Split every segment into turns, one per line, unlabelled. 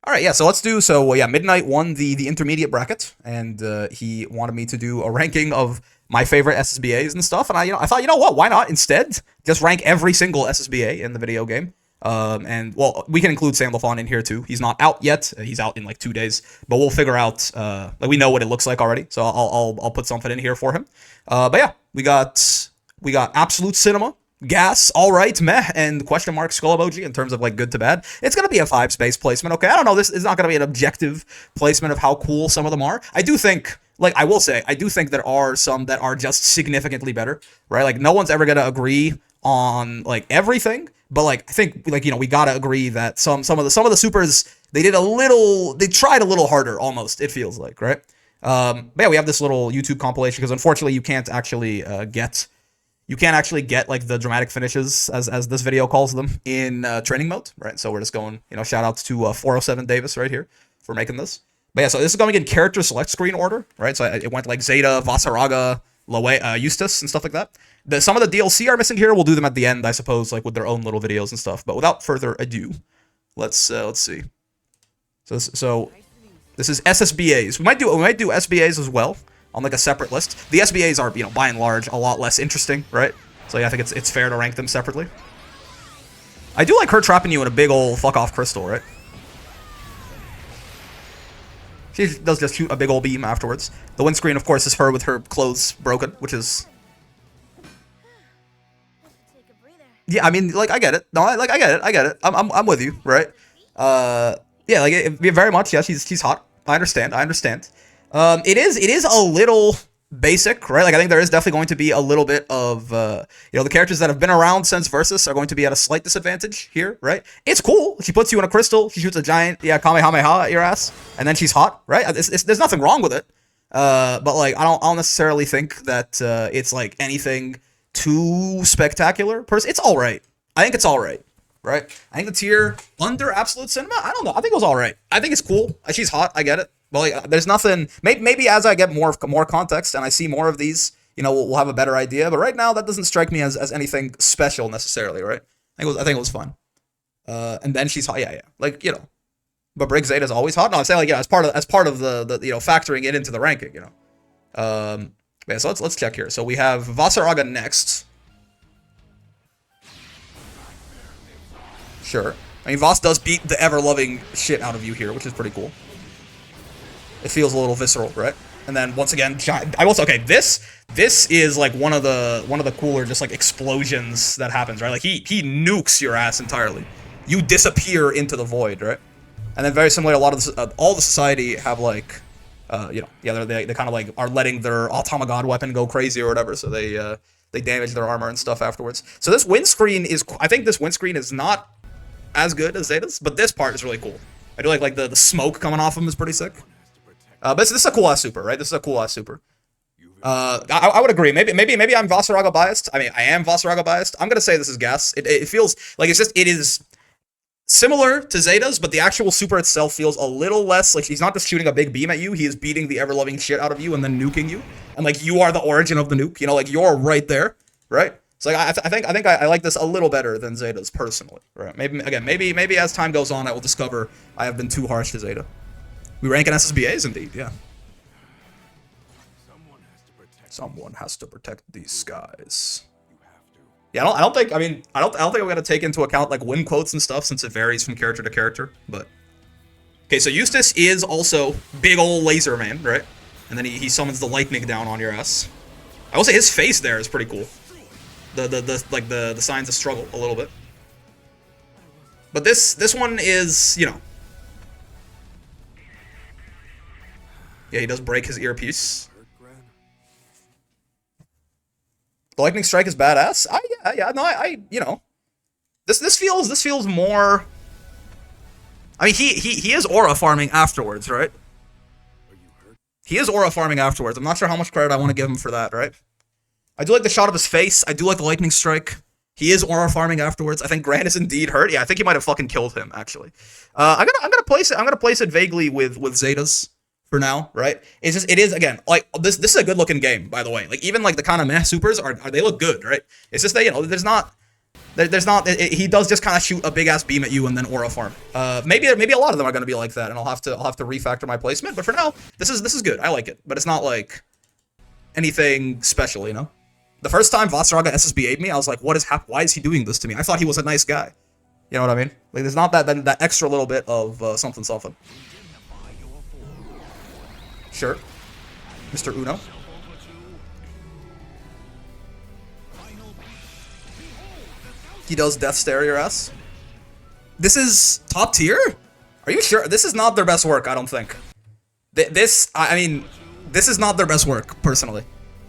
All right, yeah, so let's do, so yeah, Midnight won the intermediate bracket, and he wanted me to do a ranking of my favorite SSBAs and stuff, and I thought, you know what, why not instead just rank every single SSBA in the video game? And well, we can include Sandalphon in here too. He's not out yet. He's out in like 2 days, but we'll figure out. Like we know what it looks like already, so I'll put something in here for him. But yeah, we got Absolute Cinema, Gas, all right, meh, and question mark skull emoji in terms of like good to bad. It's gonna be a 5 space placement. Okay, I don't know. This is not gonna be an objective placement of how cool some of them are. I do think. Like, I will say, I do think there are some that are just significantly better, right? Like, no one's ever gonna agree on like everything, but like I think like we gotta agree that some of the supers they tried a little harder almost, it feels like, right? But yeah, we have this little YouTube compilation because unfortunately you can't actually get like the dramatic finishes as this video calls them in training mode, right? So we're just going, shout outs to 407 Davis right here for making this. But yeah, so this is going in character select screen order, right? So it went like Djeeta, Vasaraga, Lowain, Eustace, and stuff like that. Some of the DLC are missing here. We'll do them at the end, I suppose, like with their own little videos and stuff. But without further ado, let's see. So this is SSBAs. We might do SBAs as well on like a separate list. The SBAs are, by and large, a lot less interesting, right? So yeah, I think it's fair to rank them separately. I do like her trapping you in a big old fuck off crystal, right? She does just shoot a big old beam afterwards. The windscreen, of course, is her with her clothes broken, which is... Yeah, I mean, like, I get it. No, I get it. I'm with you, right? Yeah, like, very much, yeah, she's hot. I understand. It is a little basic, right? Like, I think there is definitely going to be a little bit of, the characters that have been around since Versus are going to be at a slight disadvantage here, right? It's cool. She puts you in a crystal. She shoots a giant, Kamehameha at your ass, and then she's hot, right? There's nothing wrong with it. But, like, I don't necessarily think that it's, like, anything too spectacular. It's all right. I think it's all right, right? I think the tier under Absolute Cinema, I don't know. I think it was all right. I think it's cool. She's hot. I get it. But like, there's nothing. Maybe as I get more context and I see more of these, we'll have a better idea. But right now, that doesn't strike me as anything special necessarily, right? I think it was fun. And then she's hot, yeah. Like but Brig Zeta is always hot. No, I'm saying like as part of the factoring it into the ranking, Yeah, so let's check here. So we have Vasaraga next. Sure. I mean, Voss does beat the ever-loving shit out of you here, which is pretty cool. It feels a little visceral, right? And then once again, I will say, okay, this is like one of the cooler just like explosions that happens, right? Like he nukes your ass entirely. You disappear into the void, right? And then very similar, a lot of all the society have like, they kind of like are letting their Automagod weapon go crazy or whatever, so they damage their armor and stuff afterwards. So this windscreen I think this windscreen is not as good as Zeta's, but this part is really cool. I do like the smoke coming off him is pretty sick. But this is a cool ass super, right? This is a cool ass super. I would agree. Maybe I'm Vasaraga biased. I mean, I am Vasaraga biased. I'm gonna say this is Gas. It feels like it is similar to Zeta's, but the actual super itself feels a little less like he's not just shooting a big beam at you. He is beating the ever-loving shit out of you and then nuking you, and like you are the origin of the nuke. Like you're right there, right? So like, I think I like this a little better than Zeta's personally, right? Maybe as time goes on, I will discover I have been too harsh to Zeta. We rank in SSBAs indeed, yeah. Someone has to protect these skies. Yeah, I don't think I'm gonna take into account like win quotes and stuff since it varies from character to character. But okay, so Eustace is also big old laser man, right? And then he summons the lightning down on your ass. I will say his face there is pretty cool. The signs of struggle a little bit. But this one is, yeah, he does break his earpiece. The lightning strike is badass. This feels more. I mean, he is aura farming afterwards, right? He is aura farming afterwards. I'm not sure how much credit I want to give him for that, right? I do like the shot of his face. I do like the lightning strike. He is aura farming afterwards. I think Gran is indeed hurt. Yeah, I think he might have fucking killed him actually. I'm gonna place it vaguely with Zeta's for now, right? It is again like this is a good looking game, by the way. Like even like the kind of meh supers are they look good, right? It's just that there's There's not. He does just kind of shoot a big ass beam at you and then aura farm. Maybe a lot of them are gonna be like that, and I'll have to refactor my placement. But for now, this is good. I like it, but it's not like anything special, you know. The first time Vassaraga SSBA'd me, I was like, what is happening? Why is he doing this to me? I thought he was a nice guy. You know what I mean? Like, there's not that extra little bit of something. Sure, Mr. Uno. He does death stare your ass. This is top tier? Are you sure? This is not their best work, I don't think. I mean, this is not their best work, personally.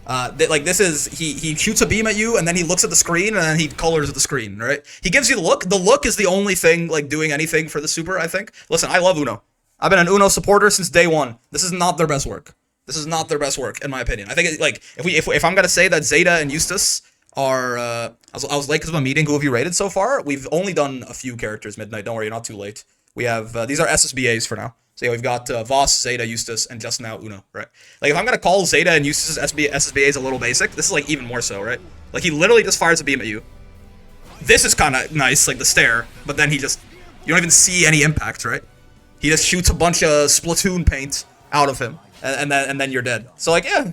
Like, this is, he shoots a beam at you, and then he looks at the screen, and then he colors at the screen, right? He gives you the look. The look is the only thing, like, doing anything for the super, I think. Listen, I love Uno. I've been an Uno supporter since day one. This is not their best work. This is not their best work, in my opinion. I think, like, if I'm gonna say that Djeeta and Eustace are, I was late because of a meeting. Who have you rated so far? We've only done a few characters midnight. Don't worry, you're not too late. We have, these are SSBAs for now. So yeah, we've got Voss, Djeeta, Eustace, and just now Uno, right? Like, if I'm gonna call Djeeta and Eustace's SSBAs a little basic, this is like even more so, right? Like, he literally just fires a beam at you. This is kind of nice, like the stare, but then you don't even see any impact, right? He just shoots a bunch of Splatoon paint out of him, and then you're dead. So like, yeah.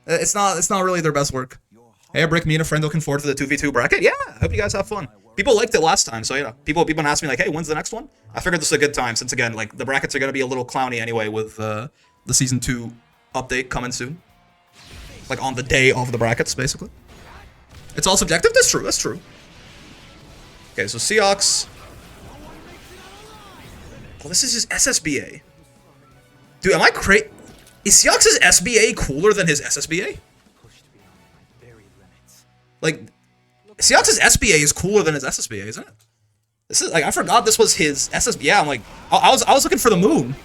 It's not really their best work. Hey, Brick, me and a friend looking forward to the 2v2 bracket. Yeah, I hope you guys have fun. People liked it last time, so you know, people asked me like, hey, when's the next one? I figured this is a good time since again, like the brackets are gonna be a little clowny anyway with the season 2 update coming soon. Like on the day of the brackets, basically. It's all subjective. That's true. That's true. Okay, so Seox. Oh, this is his SSBA. Dude, am I crazy? Is Seox's SBA cooler than his SSBA? Like, Seox's SBA is cooler than his SSBA, isn't it? This is like, I forgot this was his SSBA. Yeah, I'm like, I was looking for the moon.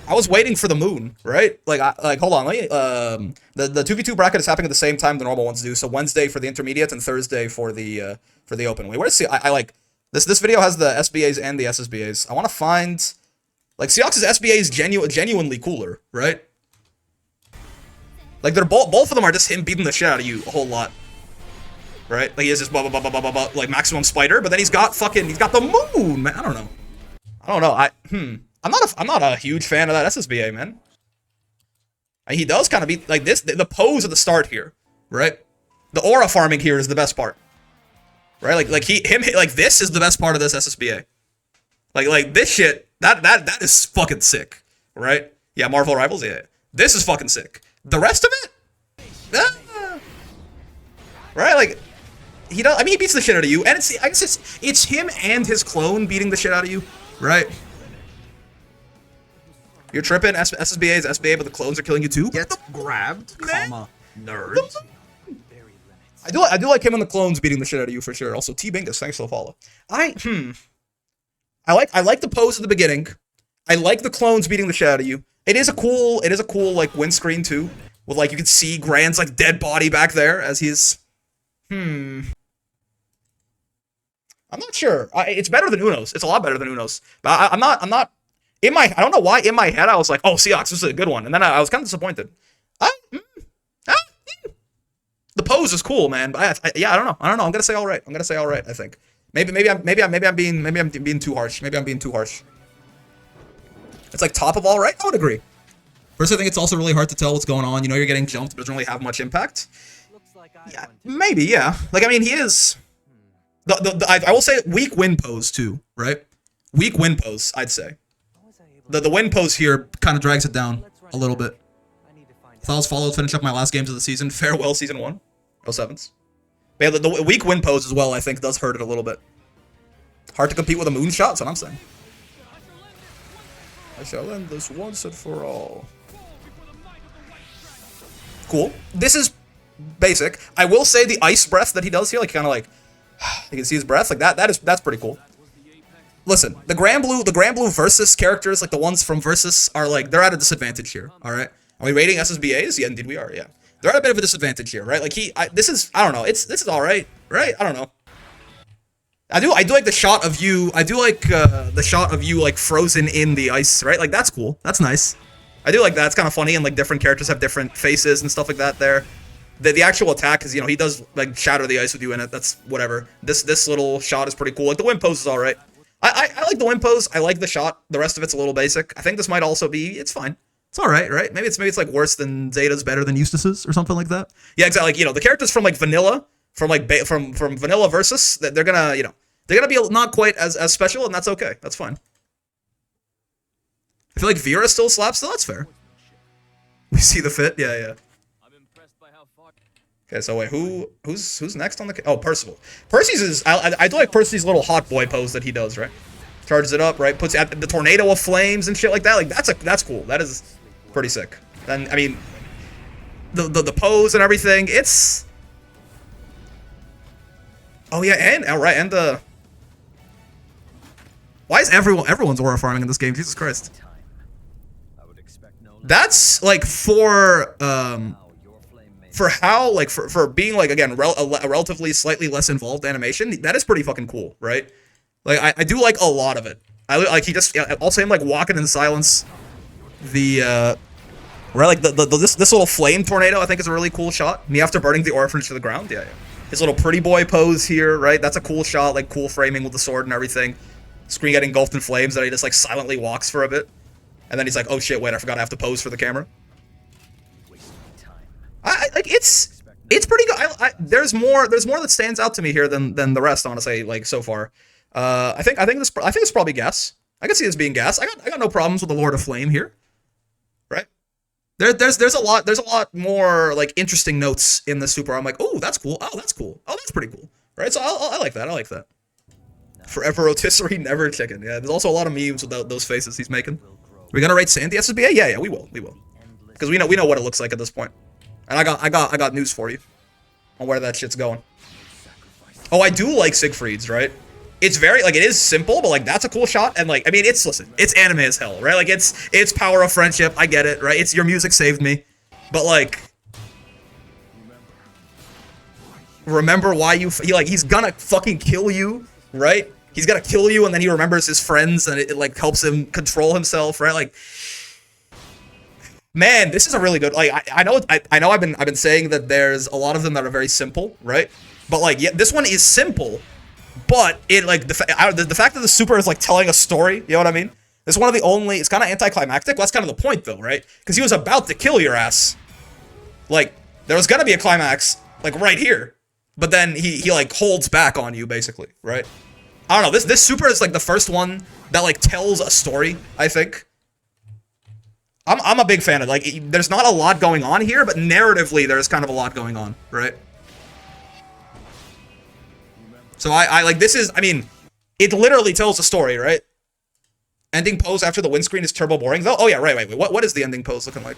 I was waiting for the moon, right? Like, hold on, let me, the 2v2 bracket is happening at the same time the normal ones do. So Wednesday for the intermediate and Thursday for the open. Wait, where's I like this video has the SBAs and the SSBAs. I want to find. Like, Seox's SBA is genuinely cooler, right? Like, they're both of them are just him beating the shit out of you a whole lot. Right? Like, he has this blah, blah, blah, blah, blah, blah, like, maximum spider, but then he's got the moon, man. I don't know. I'm not a huge fan of that SSBA, man. He does kind of be, like, the pose at the start here, right? The aura farming here is the best part. Right? Like this is the best part of this SSBA. Like, this shit, that is fucking sick, right? Yeah, Marvel Rivals, yeah. This is fucking sick. The rest of it? Right, like, he does, I mean, he beats the shit out of you, and I guess it's him and his clone beating the shit out of you, right? You're tripping, SSBA's SBA, but the clones are killing you too?
Get grabbed, comma, nerd.
I do like him and the clones beating the shit out of you for sure. Also, T-Bingus, thanks for the follow. I like the pose at the beginning. I like the clones beating the shit out of you. It is a cool like windscreen too, with like you can see Gran's like dead body back there as he's. I'm not sure. It's better than Uno's. It's a lot better than Uno's. But I'm not. I don't know why in my head I was like, oh, Seox, this is a good one, and then I was kind of disappointed. The pose is cool, man. But I don't know. I'm gonna say all right. I think. Maybe I'm being too harsh. It's like top of all right. I would agree. First, I think it's also really hard to tell what's going on. You know, you're getting jumped, but it doesn't really have much impact. Yeah, maybe, yeah. Like, I mean, he is. I will say weak win pose too, right? Weak win pose, I'd say. The win pose here kind of drags it down a little bit. Thoughts followed, finish up my last games of the season. Farewell, season 1. 07s. But yeah, the weak win pose as well, I think, does hurt it a little bit. Hard to compete with a moonshot, that's what I'm saying. I shall end this once and for all. Cool. This is basic. I will say the ice breath that he does here, like kind of like you can see his breath, like that's pretty cool. Listen, the Granblue versus characters, like the ones from Versus, are like they're at a disadvantage here. All right, are we rating SSBAs? Yeah, indeed we are. Yeah, they're at a bit of a disadvantage here, right? Like this is I don't know. This is all right, right? I don't know. I do like the shot of you. I do like the shot of you like frozen in the ice, right? Like that's cool. That's nice. I do like that. It's kind of funny, and like different characters have different faces and stuff like that there. The actual attack is, you know, he does like shatter the ice with you in it. That's whatever. This little shot is pretty cool. Like the wind pose is all right. I like the wind pose. I like the shot. The rest of it's a little basic. I think this might also be. It's fine. It's all right, right? Maybe it's like worse than Zeta's, better than Eustace's, or something like that. Yeah, exactly. Like, you know, the characters from like Vanilla, from Vanilla Versus, that they're gonna, you know, they're gonna be not quite as special, and that's okay. That's fine. I feel like Vira still slaps, so that's fair. We see the fit. Yeah. Okay, so wait, who's next on the? Oh, Percival. Percy's is I do like Percy's little hot boy pose that he does, right? Charges it up, right? Puts at the tornado of flames and shit like that. Like that's cool. That is pretty sick. Then I mean, the pose and everything. It's. Oh yeah, and alright, and the. Why is everyone's aura farming in this game? Jesus Christ. That's like for how, like, for being, like, again, a relatively slightly less involved animation, that is pretty fucking cool, right? Like, I do like a lot of it. Like, he just, also him, like, walking in silence, right, like, this little flame tornado, I think, is a really cool shot. Me after burning the orphanage to the ground, yeah. His little pretty boy pose here, right? That's a cool shot, like, cool framing with the sword and everything. Screen getting engulfed in flames, that he just, like, silently walks for a bit. And then he's like, oh shit, wait, I forgot I have to pose for the camera. Like it's pretty good. There's more that stands out to me here than the rest, honestly. Like so far, I think this is probably gas. I can see this being gas. I got no problems with the Lord of Flame here, right? There's a lot more like interesting notes in the super. I'm like, oh, that's cool. Oh, that's cool. Oh, that's pretty cool, right? So I like that. I like that. Forever rotisserie, never chicken. Yeah, there's also a lot of memes with those faces he's making. Are we gonna rate Sandy SSBA? Yeah, we will, because we know what it looks like at this point. And I got news for you on where that shit's going. Oh, I do like Siegfried's, right? It's very, like, it is simple, but, like, that's a cool shot. And, like, I mean, listen, it's anime as hell, right? Like, it's power of friendship. I get it, right? It's your music saved me. But, like, remember why he's gonna fucking kill you, right? He's gonna kill you, and then he remembers his friends, and it like, helps him control himself, right? Like, man, this is a really good, like, I know I've been saying that there's a lot of them that are very simple, right? But, like, yeah, this one is simple, but it, like, the fact that the super is, like, telling a story, you know what I mean? It's one of the only, it's kind of anticlimactic. Well, that's kind of the point, though, right? Because he was about to kill your ass. Like, there was gonna be a climax, like, right here. But then he like, holds back on you, basically, right? I don't know, this super is, like, the first one that, like, tells a story, I think. I'm a big fan of, like, there's not a lot going on here, but narratively there's kind of a lot going on, right? So I like, this is, I mean, it literally tells a story, right? Ending pose after the windscreen is turbo boring, though. Oh yeah, right. What is the ending pose looking like?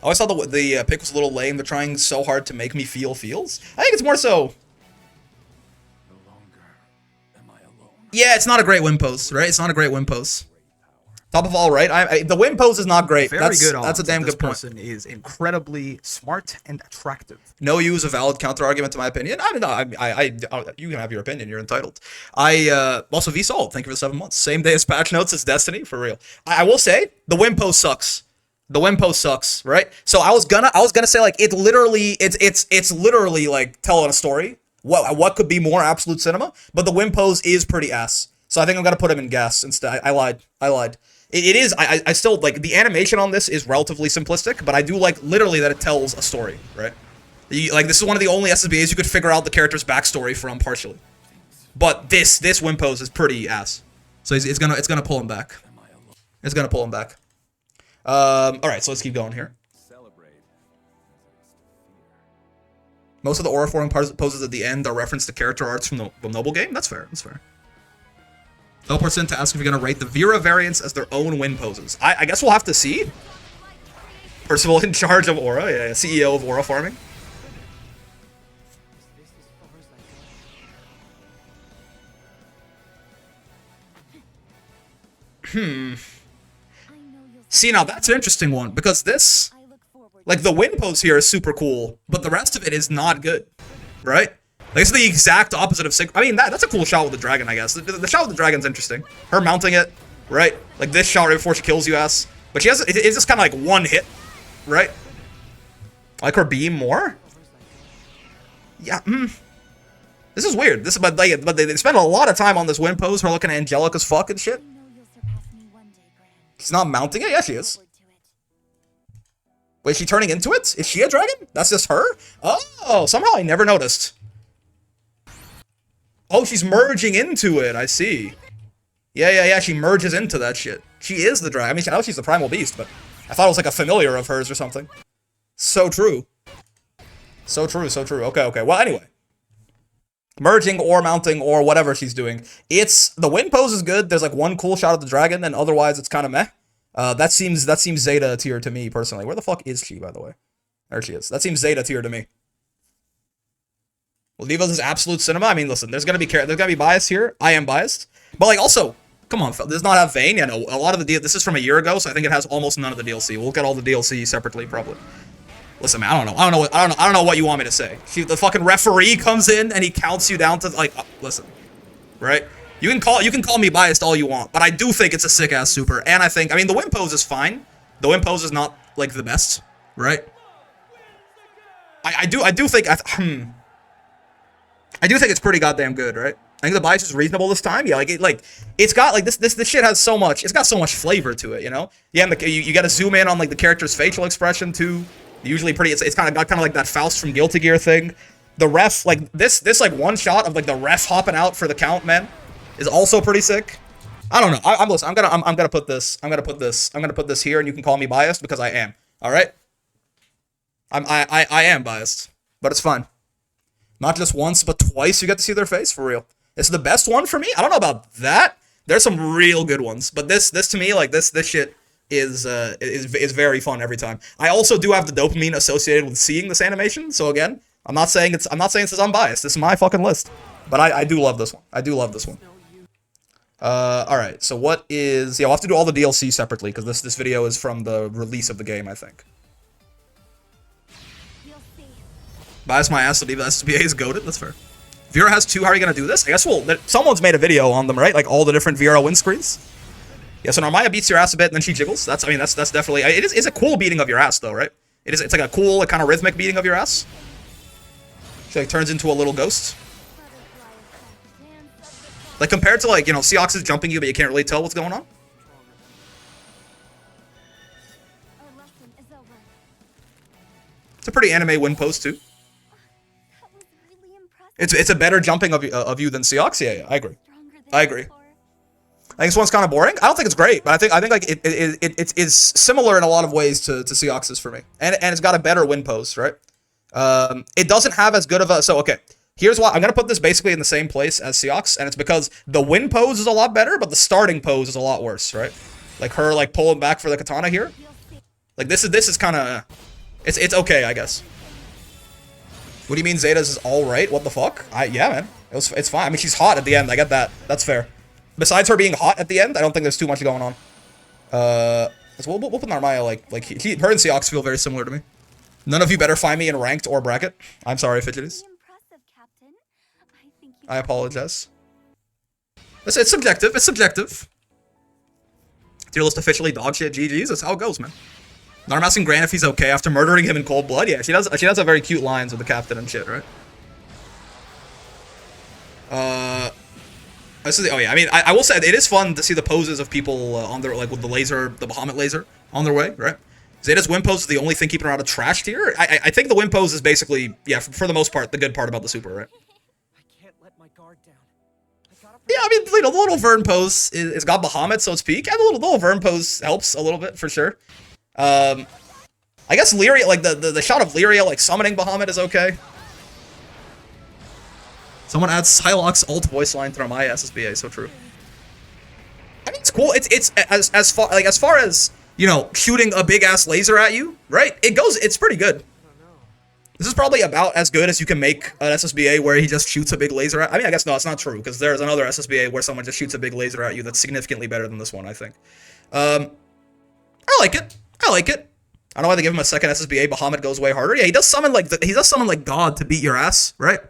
I always thought the pick was a little lame. They're trying so hard to make me feel feels. I think it's more so. Yeah, it's not a great win pose, right? It's not a great win pose. Top of all, right? The win pose is not great.
Very good.
That's a damn good point.
This person is incredibly smart and attractive.
No use a valid counter argument to my opinion. I don't know. You can have your opinion. You're entitled. Also VSold. Thank you for the 7 months. Same day as patch notes. It's Destiny for real. I will say the win pose sucks. The win pose sucks, right? So I was gonna say, like, it's literally like telling a story. What could be more absolute cinema? But the win pose is pretty ass. So I think I'm gonna put him in gas instead. I lied. It is, I still, like, the animation on this is relatively simplistic, but I do like, literally, that it tells a story, right? Like, this is one of the only SSBAs you could figure out the character's backstory from, partially. But this win pose is pretty ass. So it's gonna pull him back. It's gonna pull him back. Alright, so let's keep going here. Most of the aura forming poses at the end are reference to character arts from the Noble game? That's fair, that's fair. Teleports in to ask if you're going to rate the Vira variants as their own win poses. I guess we'll have to see. Percival in charge of aura, yeah, CEO of aura farming. See, now that's an interesting one, because this, like, the win pose here is super cool, but the rest of it is not good, right? Like, it's the exact opposite of I mean, that's a cool shot with the dragon, I guess. The shot with the dragon's interesting. Her mounting it, right? Like, this shot right before she kills you ass. But she has, it's just kind of like one hit, right? I like her beam more? Yeah, This is weird. But they spend a lot of time on this win pose, her looking angelic as fuck and shit. She's not mounting it? Yeah, she is. Wait, is she turning into it? Is she a dragon? That's just her? Oh, somehow I never noticed. Oh, she's merging into it. I see. Yeah, she merges into that shit. She is the dragon. I mean, I know she's the primal beast, but I thought it was like a familiar of hers or something. So true. So true. Okay. Well, anyway. Merging or mounting or whatever she's doing. The win pose is good. There's like one cool shot of the dragon, and otherwise it's kind of meh. That seems Zeta tier to me personally. Where the fuck is she, by the way? There she is. That seems Zeta tier to me. Well, Diva's is absolute cinema. I mean, listen, there's gonna be bias here. I am biased, but like also, come on, does not have Vane? Yeah, no. A lot of the this is from a year ago, so I think it has almost none of the DLC. We'll look at all the DLC separately, probably. Listen, man, I don't know what you want me to say. The fucking referee comes in and he counts you down to like, listen, right? You can call me biased all you want, but I do think it's a sick ass super, and I mean, the win pose is fine. The win pose is not like the best, right? I do think it's pretty goddamn good, right? I think the bias is reasonable this time. Yeah, it's got like this shit has so much. It's got so much flavor to it, you know? Yeah, and you got to zoom in on like the character's facial expression too. Usually pretty. It's kind of got like that Faust from Guilty Gear thing. The ref, like this like one shot of like the ref hopping out for the count, man, is also pretty sick. I don't know. I'm gonna put this here, and you can call me biased because I am. All right. I am biased, but it's fine. Not just once, but twice you get to see their face for real. It's the best one for me. I don't know about that. There's some real good ones, but this to me, like this shit is very fun every time. I also do have the dopamine associated with seeing this animation. So again, I'm not saying this is unbiased. This is my fucking list, but I do love this one. All right. So what is? Yeah, we'll have to do all the DLC separately because this video is from the release of the game, I think. Bias my ass. Ladiva SBA is goated. That's fair. Vira has 2. How are you gonna do this? I guess someone's made a video on them, right? Like all the different Vira win screens. Yeah, so Narmaya beats your ass a bit, and then she jiggles. That's definitely... It's a cool beating of your ass, though, right? It's like a cool, like, kind of rhythmic beating of your ass. She, like, turns into a little ghost. Like, compared to, like, you know, Seox is jumping you, but you can't really tell what's going on. It's a pretty anime win post, too. It's a better jumping of you than Seox. Yeah, I agree. I think this one's kind of boring. I don't think it's great, but I think like it is similar in a lot of ways to Seox's for me, and it's got a better win post, right? It doesn't have as good of a okay. Here's why I'm gonna put this basically in the same place as Seox, and it's because the win pose is a lot better, but the starting pose is a lot worse, right? Like her like pulling back for the katana here. Like this is kind of it's okay, I guess. What do you mean Zeta's is all right? What the fuck? Yeah, man, it's fine. I mean, she's hot at the end. I get that. That's fair. Besides her being hot at the end, I don't think there's too much going on. So we'll put Narmaya like her and Seox feel very similar to me. None of you better find me in ranked or bracket. I'm sorry, Fidgeties. I apologize. It's subjective. It's subjective. Tier list officially dog shit. GG's. That's how it goes, man. Narmas and Gran if he's okay after murdering him in cold blood. Yeah, she does have very cute lines with the captain and shit, right? Oh yeah, I mean, I will say it is fun to see the poses of people on their, like, with the laser, the Bahamut laser on their way, right? Zeta's win pose is the only thing keeping her out of trash tier. I think the win pose is basically, yeah, for the most part, the good part about the super, right? I can't let my guard down. Yeah, I mean, you know, the little Vern pose is got Bahamut, so it's peak. Yeah, the little Vern pose helps a little bit, for sure. I guess Lyria, like, the shot of Lyria, like, summoning Bahamut is okay. Someone adds Psylocke's alt voice line to Narmaya SSBA, so true. I mean, it's cool. It's as far as, you know, shooting a big ass laser at you, right? It's pretty good. This is probably about as good as you can make an SSBA where he just shoots a big laser at. I mean, I guess no, it's not true because there's another SSBA where someone just shoots a big laser at you that's significantly better than this one, I think. I like it. I don't know why they give him a second SSBA. Bahamut goes way harder. Yeah, he does summon like God to beat your ass, right?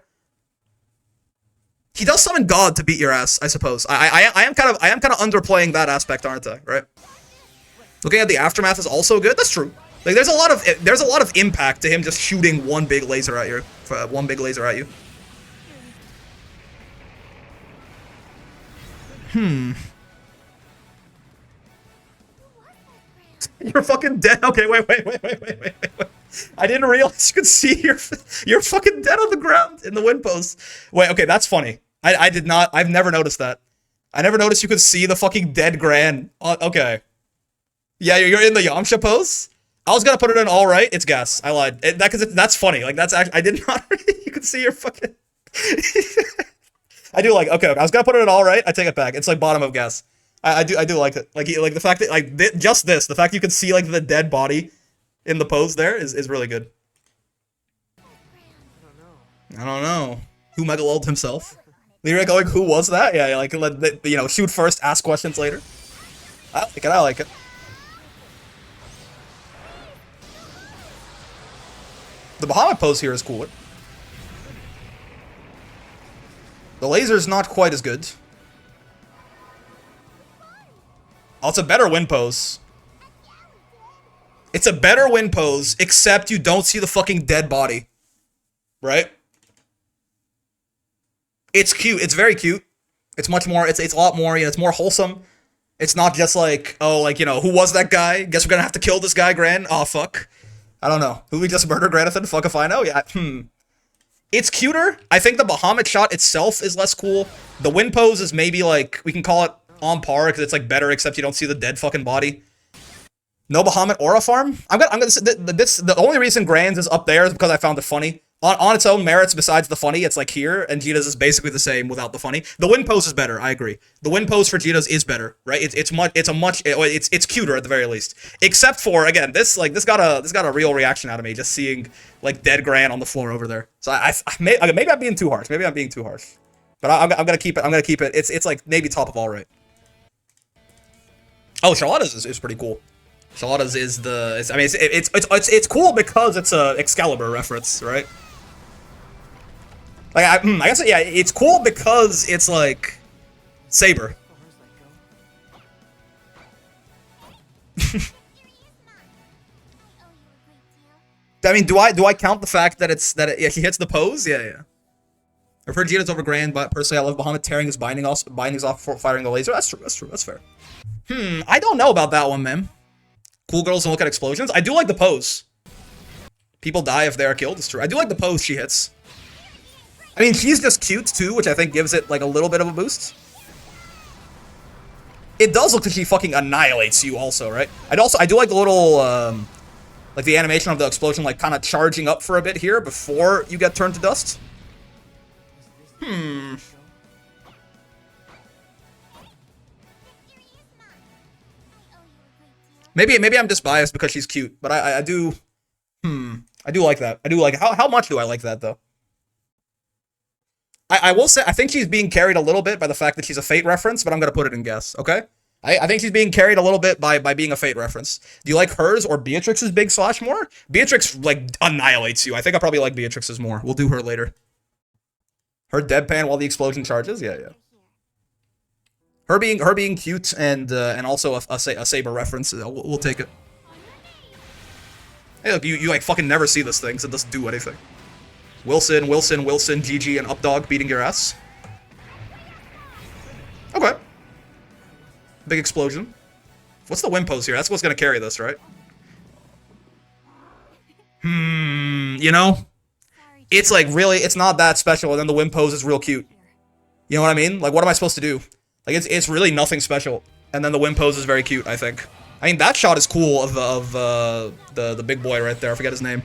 He does summon God to beat your ass, I suppose. I am kind of underplaying that aspect, aren't I? Right? Looking at the aftermath is also good. That's true. Like there's a lot of impact to him just shooting one big laser at you. One big laser at you. You're fucking dead. Okay, wait. I didn't realize you could see you're fucking dead on the ground in the wind post. Wait, okay, that's funny. I did not. I've never noticed that. I never noticed you could see the fucking dead Gran. Okay. Yeah, you're in the Yamcha pose. I was gonna put it in all right. It's gas. I lied. That's funny. Like that's actually I did not. You could see your fucking. I do like. Okay, I was gonna put it in all right. I take it back. It's like bottom of gas. I do like it. Like the fact that like the fact you can see like the dead body in the pose there is really good. I don't know. Who megaloled himself? Lyric going, who was that? Yeah, like you know, shoot first, ask questions later. I like it. The Bahamut pose here is cooler. The laser's not quite as good. Oh, it's a better wind pose. It's a better wind pose, except you don't see the fucking dead body. Right? It's cute. It's very cute. It's much more, it's a lot more, you know, it's more wholesome. It's not just like, oh, like, you know, who was that guy? Guess we're gonna have to kill this guy, Gran. Oh, fuck. I don't know. Who we just murdered, Granathan? Fuck if I know. Yeah, It's cuter. I think the Bahamut shot itself is less cool. The wind pose is maybe like, we can call it on par because it's like better, except you don't see the dead fucking body. No Bahamut aura farm. I'm gonna say the only reason Gran's is up there is because I found it funny. On its own merits, besides the funny, it's like here, and Djeeta's is basically the same without the funny. The wind pose is better. I agree. The wind pose for Djeeta's is better, right? It's cuter at the very least. Except for again, this got a real reaction out of me just seeing like dead Gran on the floor over there. So maybe I'm being too harsh. Maybe I'm being too harsh. But I'm gonna keep it. I'm gonna keep it. It's like maybe top of all right. Oh, Charlotta's is pretty cool. Charlotta's is the. I mean, it's cool because it's a Excalibur reference, right? Like I guess yeah, it's cool because it's like Saber. I mean, do I count the fact that yeah, he hits the pose? Yeah. I've heard Djeeta's over Gran, but personally, I love Bahamut tearing his bindings off before firing the laser. That's true. That's fair. I don't know about that one, man. Cool girls don't look at explosions. I do like the pose. People die if they are killed. It's true. I do like the pose she hits. I mean, she's just cute too, which I think gives it like a little bit of a boost. It does look like she fucking annihilates you also, right? I do like the little, like the animation of the explosion, like kind of charging up for a bit here before you get turned to dust. Maybe I'm just biased because she's cute, but I do like that. I do like how much do I like that though? I will say I think she's being carried a little bit by the fact that she's a Fate reference, but I'm gonna put it in guess, okay? I think she's being carried a little bit by being a Fate reference. Do you like hers or Beatrix's big slash more? Beatrix like annihilates you. I think I probably like Beatrix's more. We'll do her later. Her deadpan while the explosion charges, yeah. Her being cute and also a Saber reference, we'll take it. Hey, look, you like fucking never see this thing, so it doesn't do anything. Wilson, GG, and Updog beating your ass. Okay. Big explosion. What's the wind pose here? That's what's gonna carry this, right? You know? It's like really, it's not that special, and then the wind pose is real cute. You know what I mean? Like, what am I supposed to do? Like, it's really nothing special, and then the wind pose is very cute, I think. I mean, that shot is cool of the big boy right there. I forget his name.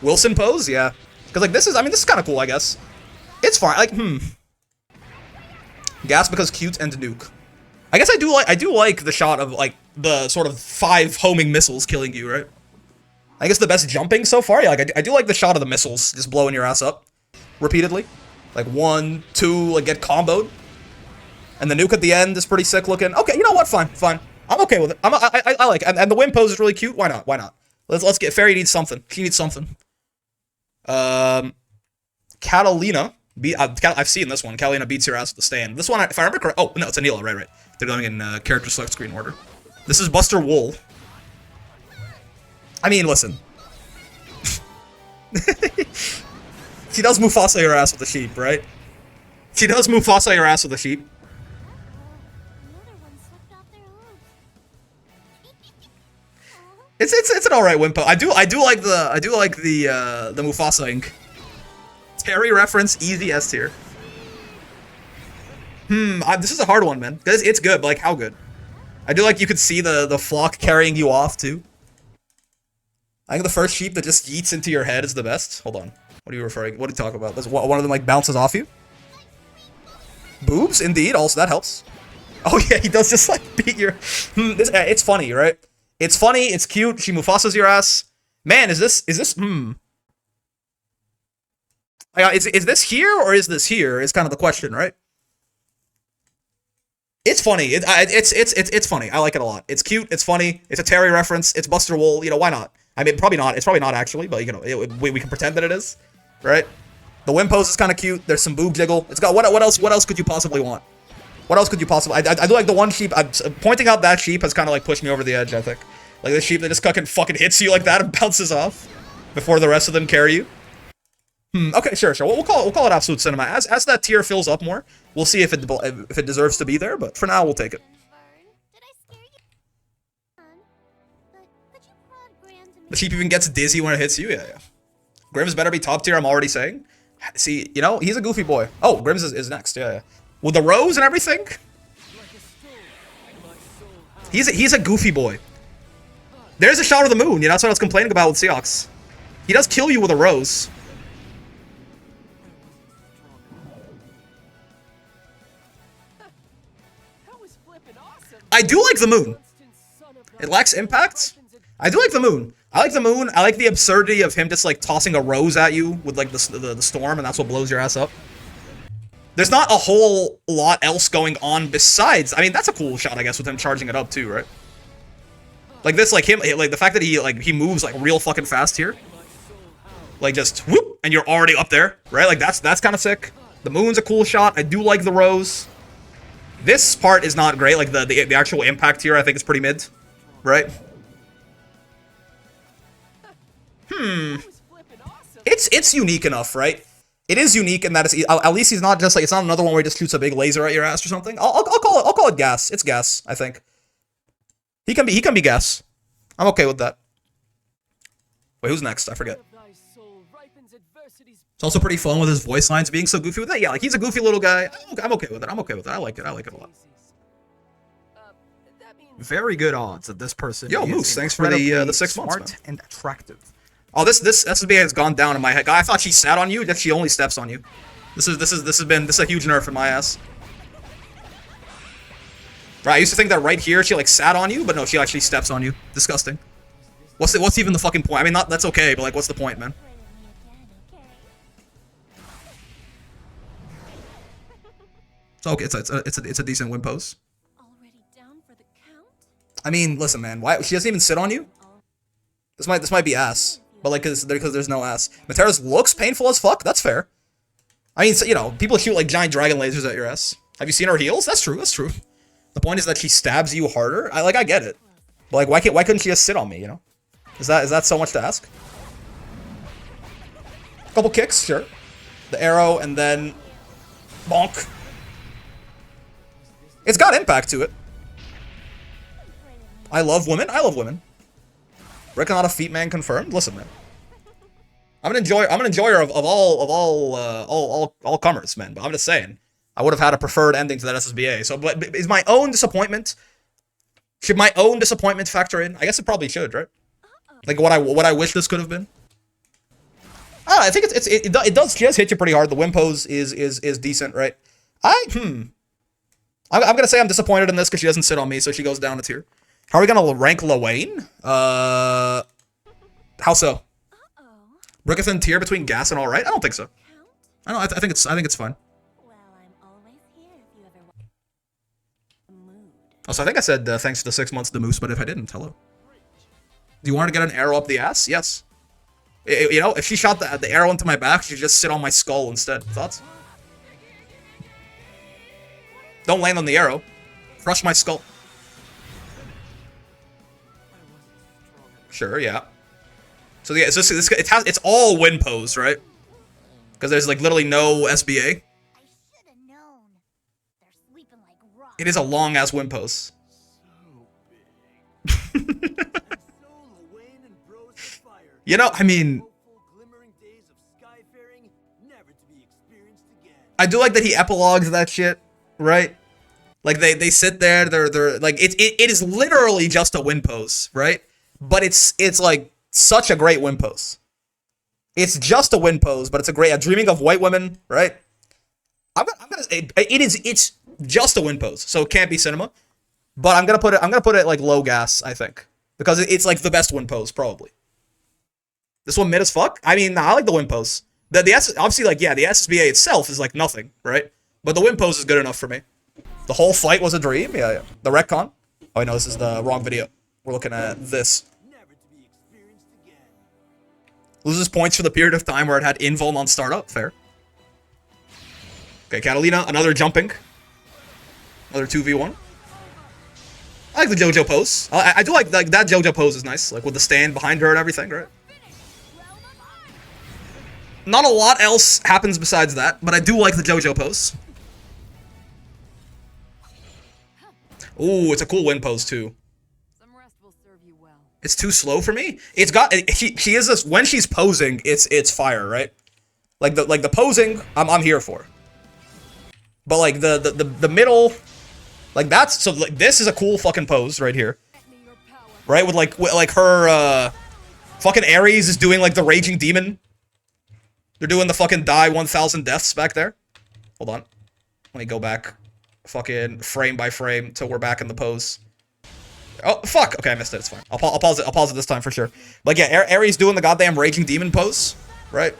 Wilson pose? Yeah. Because, like, this is kind of cool, I guess. It's fine. Like, Gas because cute and nuke. I guess I do like the shot of, like, the sort of 5 homing missiles killing you, right? I guess the best jumping so far? Yeah, like, I do like the shot of the missiles just blowing your ass up. Repeatedly. Like, 1, 2, like, get comboed. And the nuke at the end is pretty sick looking. Okay, you know what? Fine. I'm okay with it. I like it. And the wind pose is really cute. Why not? Let's get... Ferry needs something. She needs something. Katalina. I've seen this one. Katalina beats your ass with the stand. This one, if I remember correct... Oh, no, it's Anila, right. They're going in character select screen order. This is Buster Wool. I mean, listen. She does Mufasa your ass with the sheep, right? She does Mufasa your ass with the sheep. It's an alright Wimpo. I do like the Mufasa ink. Terry reference, easy S tier. This is a hard one, man. It's good, but like how good? I do like you could see the flock carrying you off too. I think the first sheep that just yeets into your head is the best. Hold on. What are you referring? What are you talking about? That's one of them like bounces off you. Boobs, indeed. Also, that helps. Oh yeah, he does just like beat your. It's funny, right? It's funny. It's cute. She Mufasa's your ass. Man, is this? Is this this here or is this here? Is kind of the question, right? It's funny. It's funny. I like it a lot. It's cute. It's funny. It's a Terry reference. It's Buster Wool. You know, why not? I mean, probably not. It's probably not actually, but you know, we can pretend that it is, right? The Wim pose is kind of cute. There's some boob jiggle. It's got what else? What else could you possibly want? What else could you possibly? I do like the one sheep. Pointing out that sheep has kind of like pushed me over the edge. I think, like the sheep that just fucking hits you like that and bounces off before the rest of them carry you. Okay, sure. We'll call it absolute cinema. As that tier fills up more, we'll see if it deserves to be there. But for now, we'll take it. The sheep even gets dizzy when it hits you. Yeah. Grimm's better be top tier. I'm already saying. See, you know, he's a goofy boy. Oh, Grimm's is next. Yeah. With the rose and everything. He's a goofy boy. There's a shot of the moon. You know, that's what I was complaining about with Seox. He does kill you with a rose. I do like the moon. It lacks impact. I do like the moon. I like the moon. I like the absurdity of him just like tossing a rose at you with like the storm, and that's what blows your ass up. There's not a whole lot else going on besides. I mean, that's a cool shot, I guess, with him charging it up too, right? Like this, like him, like the fact that he moves like real fucking fast here, like just whoop, and you're already up there, right? Like that's kind of sick. The moon's a cool shot. I do like the rose. This part is not great. Like the actual impact here, I think is pretty mid, right? It's unique enough, right? It is unique in that it's at least he's not just like, it's not another one where he just shoots a big laser at your ass or something. I'll call it gas. It's gas, I think. He can be gas. I'm okay with that. Wait, who's next? I forget. It's also pretty fun with his voice lines being so goofy with it. Yeah, like he's a goofy little guy. I'm okay with it. I'm okay with it. I like it. I like it a lot.
Very good odds that this person.
Yo, Moose, thanks for the 6 months.
Smart and attractive.
Oh, this SSBA has gone down in my head. I thought she sat on you. That she only steps on you. This is a huge nerf in my ass. Right, I used to think that right here she like sat on you, but no, she actually steps on you. Disgusting. What's even the fucking point? I mean, that's okay, but like, what's the point, man? It's okay. It's a decent win pose. I mean, listen, man. Why she doesn't even sit on you? This might be ass, but like, because there's no ass. Metera's looks painful as fuck. That's fair. I mean, so, you know, people shoot like giant dragon lasers at your ass. Have you seen her heels? That's true. That's true. The point is that she stabs you harder. I get it, but like, why couldn't she just sit on me? You know, is that so much to ask? Couple kicks, sure. The arrow and then bonk. It's got impact to it. I love women. Reckon not a feet man confirmed. Listen, man. I'm an enjoyer of all comers, man. But I'm just saying, I would have had a preferred ending to that SSBA. So, but is my own disappointment? Should my own disappointment factor in? I guess it probably should, right? Like what I wish this could have been. I think it does just hit you pretty hard. The win pose is decent, right? I'm gonna say I'm disappointed in this because she doesn't sit on me, so she goes down a tier. How are we gonna rank Lowain? How so? Brickathan tier between gas and alright? I don't think so. I think it's fine. Also, I think I said thanks for the 6 months to Moose, but if I didn't, hello. Do you want to get an arrow up the ass? Yes. You know, if she shot the arrow into my back, she'd just sit on my skull instead. Thoughts? Don't land on the arrow. Crush my skull. Sure, yeah. So yeah, it's all win pose, right? Because there's like literally no SBA. It is a long ass win pose. You know, I mean, I do like that he epilogues that shit, right? Like they sit there, they're like it is literally just a win pose, right? But it's like such a great win pose. It's just a win pose, but it's a dreaming of white women, right? It's just a win pose, so it can't be cinema. But I'm gonna put it like low gas, I think, because it's like the best win pose probably. This one mid as fuck. I mean, I like the win pose. Obviously, like, yeah, the SSBA itself is like nothing, right? But the win pose is good enough for me. The whole fight was a dream. Yeah. The retcon. Oh, no, this is the wrong video. We're looking at this. Loses points for the period of time where it had invuln on startup. Fair. Okay, Catalina, another jumping. Another 2v1. I like the JoJo pose. I do like that JoJo pose is nice, like with the stand behind her and everything, right? Not a lot else happens besides that, but I do like the JoJo pose. Ooh, it's a cool win pose too.
Some rest will serve you well.
It's too slow for me. It's got she is this when she's posing, it's fire, right? Like the posing, I'm here for. But like the middle, like that's so like this is a cool fucking pose right here. Right, with like her fucking Ares is doing like the raging demon. They're doing the fucking die 1,000 deaths back there. Hold on. Let me go back fucking frame by frame till we're back in the pose. Oh, fuck. Okay, I missed it. It's fine. I'll pause it. I'll pause it this time for sure. But yeah, Ares doing the goddamn raging demon pose, right?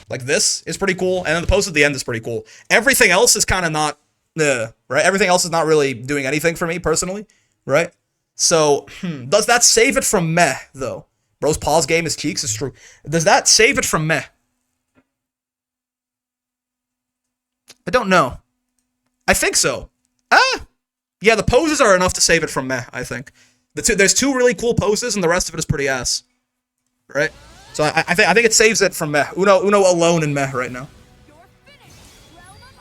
Like this is pretty cool. And then the pose at the end is pretty cool. Everything else is kind of not, right? Everything else is not really doing anything for me personally, right? So, does that save it from meh, though? Bro's pause game, his cheeks, is true. Does that save it from meh? I don't know. I think so. Yeah, the poses are enough to save it from meh, I think. There's two really cool poses, and the rest of it is pretty ass. Right? So I think it saves it from meh. Uno alone in meh right now.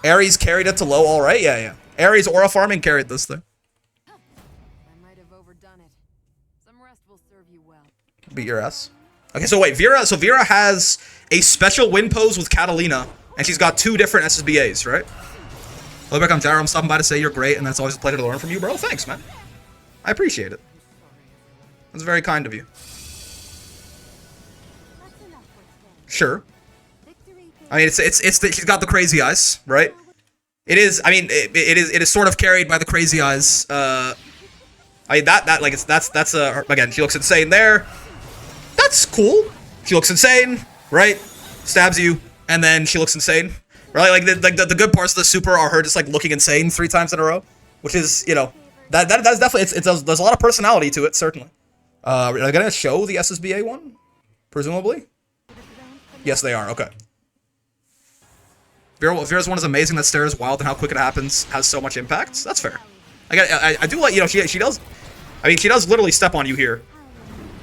Ares carried it to low, alright? Yeah. Ares aura farming carried this thing.
I might have overdone it. Some rest will serve you well.
Beat your ass. Okay, so wait, Vira has a special win pose with Catalina, and she's got two different SSBAs, right? Hello, back, I'm Gyro. I'm stopping by to say you're great, and that's always a pleasure to learn from you, bro. Thanks, man. I appreciate it. That's very kind of you. Sure. I mean, she's got the crazy eyes, right? It is. I mean, it is sort of carried by the crazy eyes. I mean that's again. She looks insane there. That's cool. She looks insane, right? Stabs you, and then she looks insane. Right, like the good parts of the super are her just like looking insane 3 times in a row, which is, you know, that's definitely there's a lot of personality to it, certainly. Are they gonna show the SSBA one? Presumably. Yes, they are. Okay. Vira's one is amazing. That stare is wild, and how quick it happens has so much impact. That's fair. I do like, you know, she does. I mean, she does literally step on you here,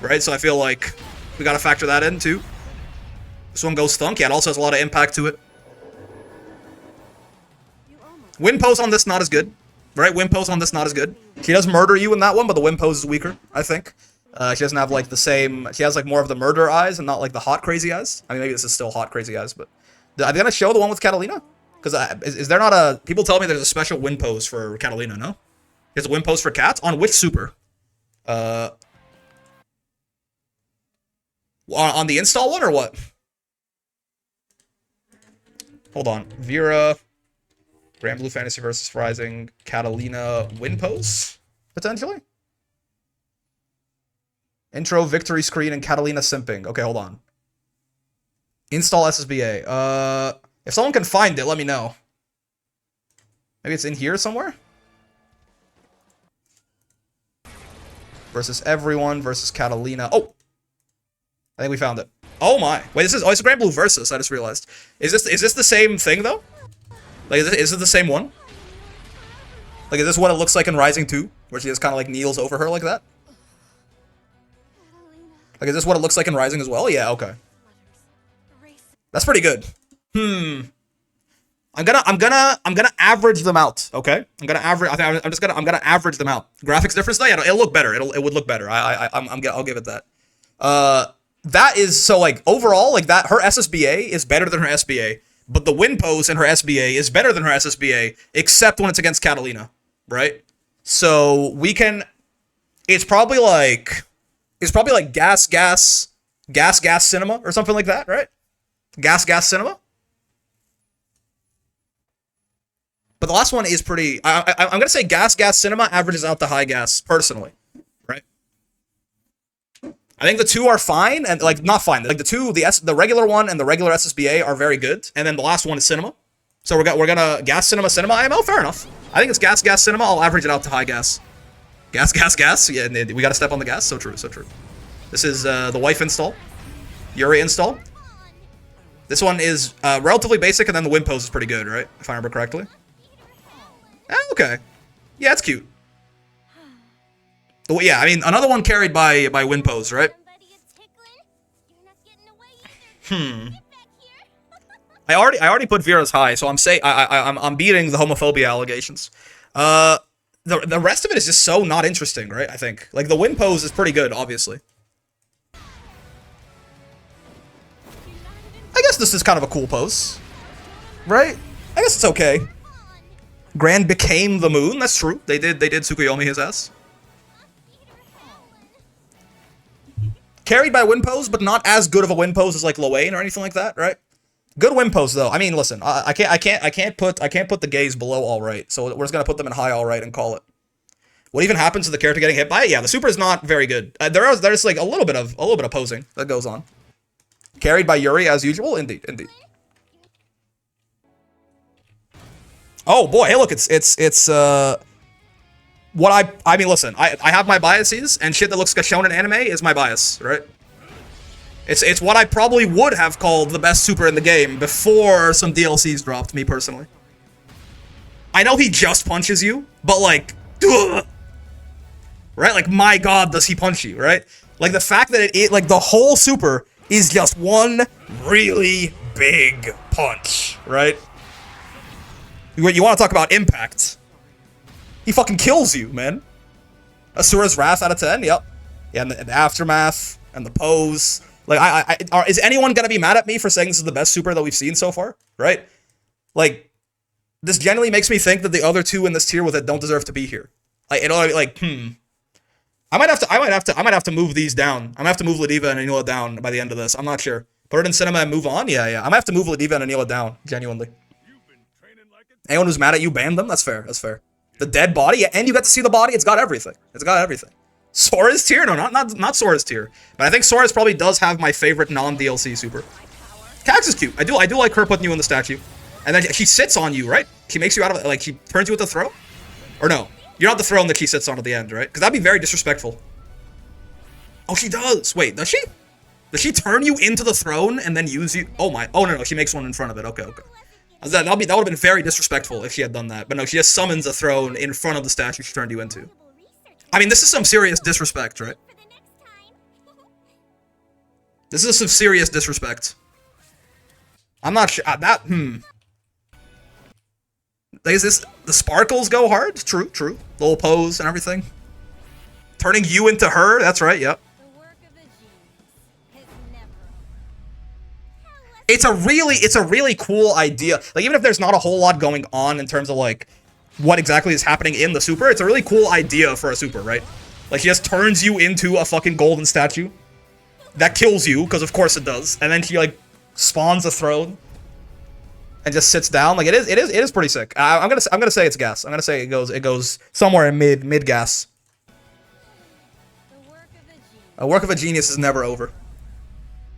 right? So I feel like we gotta factor that in too. This one goes thunk. Yeah, it also has a lot of impact to it. Win pose on this not as good, right? Win pose on this not as good. She does murder you in that one, but the win pose is weaker, I think. She doesn't have like the same. She has like more of the murder eyes and not like the hot crazy eyes. I mean, maybe this is still hot crazy eyes, but are they gonna show the one with Catalina? Because is there not a? People tell me there's a special win pose for Catalina. No, there's a win pose for Cat on which super? On the install one or what? Hold on, Vira. Granblue Fantasy versus Rising, Catalina win pose, potentially? Intro, victory screen, and Catalina simping. Okay, hold on. Install SSBA. If someone can find it, let me know. Maybe it's in here somewhere? Versus everyone, versus Catalina. Oh! I think we found it. Oh my. Wait, it's a Granblue versus, I just realized. Is this the same thing, though? Like, is it the same one? Like, is this what it looks like in Rising 2? Where she just kind of, like, kneels over her like that? Like, is this what it looks like in Rising as well? Yeah, okay. That's pretty good. I'm gonna average them out. Okay, I'm gonna average them out. Graphics difference though, yeah, it'll look better. It would look better. I'll give it that. That is so like overall like that her SSBA is better than her SBA, but the win pose in her SBA is better than her SSBA except when it's against Katalina, right? So we can. It's probably like gas cinema or something like that, right? Gas cinema. But the last one is pretty. I'm gonna say gas cinema averages out the high gas personally, right? I think the two are fine and like not fine. Like the regular one and the regular SSBA are very good, and then the last one is cinema. So we're gonna gas cinema IMO. Fair enough. I think it's gas cinema. I'll average it out to high gas. Gas. Yeah, we gotta step on the gas. So true. This is the wife install, Yuri install. This one is relatively basic, and then the win pose is pretty good, right? If I remember correctly. Okay. Yeah, it's cute. Yeah, I mean, another one carried by win pose, right? I already put Vira's high, so I'm beating the homophobia allegations. The rest of it is just so not interesting, right? I think like the win pose is pretty good, obviously. I guess this is kind of a cool pose, right? I guess it's okay. Gran became the moon. That's true. They did Tsukuyomi his ass. Carried by win pose, but not as good of a win pose as like Lowain or anything like that, right? Good win pose though. I mean, listen, I can't put the gays below all right. So we're just gonna put them in high all right and call it. What even happens to the character getting hit by it? Yeah, the super is not very good. There's like a little bit of posing that goes on. Carried by Yuri as usual. Indeed. Oh boy, hey look, it's what I mean listen, I have my biases and shit that looks like shown in anime is my bias, right? It's what I probably would have called the best super in the game before some DLCs dropped, me personally. I know he just punches you, but like ugh, right? Like my god, does he punch you, right? Like the fact that it like the whole super is just one really big punch, right? You want to talk about impact? He fucking kills you, man. Asura's Wrath out of 10, yep. Yeah, and the aftermath and the pose. Like, is anyone gonna be mad at me for saying this is the best super that we've seen so far? Right? Like, this genuinely makes me think that the other two in this tier with it don't deserve to be here. Like, I might have to move these down. I'm gonna have to move Ladiva and Anila down by the end of this. I'm not sure. Put it in cinema and move on. Yeah. I'm gonna have to move Ladiva and Anila down. Genuinely. Anyone who's mad at you, ban them. That's fair. The dead body, and you got to see the body. It's got everything. Sora's tier? No, not Sora's tier. But I think Sora's probably does have my favorite non-DLC super. Cax is cute. I do like her putting you in the statue, and then she sits on you, right? She makes you out of like she turns you at the throne, or no? You're not the throne that she sits on at the end, right? Because that'd be very disrespectful. Oh, she does. Wait, does she? Does she turn you into the throne and then use you? Oh my. Oh no, she makes one in front of it. Okay. That would have been very disrespectful if she had done that. But no, she just summons a throne in front of the statue she turned you into. I mean, this is some serious disrespect, right? This is some serious disrespect. I'm not sure. Is this... The sparkles go hard? True. Little pose and everything. Turning you into her? That's right, yep. It's a really cool idea. Like, even if there's not a whole lot going on in terms of, like, what exactly is happening in the super, it's a really cool idea for a super, right? Like, she just turns you into a fucking golden statue. That kills you, because of course it does. And then she, like, spawns a throne. And just sits down. Like, it is pretty sick. I'm gonna say it's gas. I'm gonna say it goes somewhere in mid gas. A work of a genius is never over.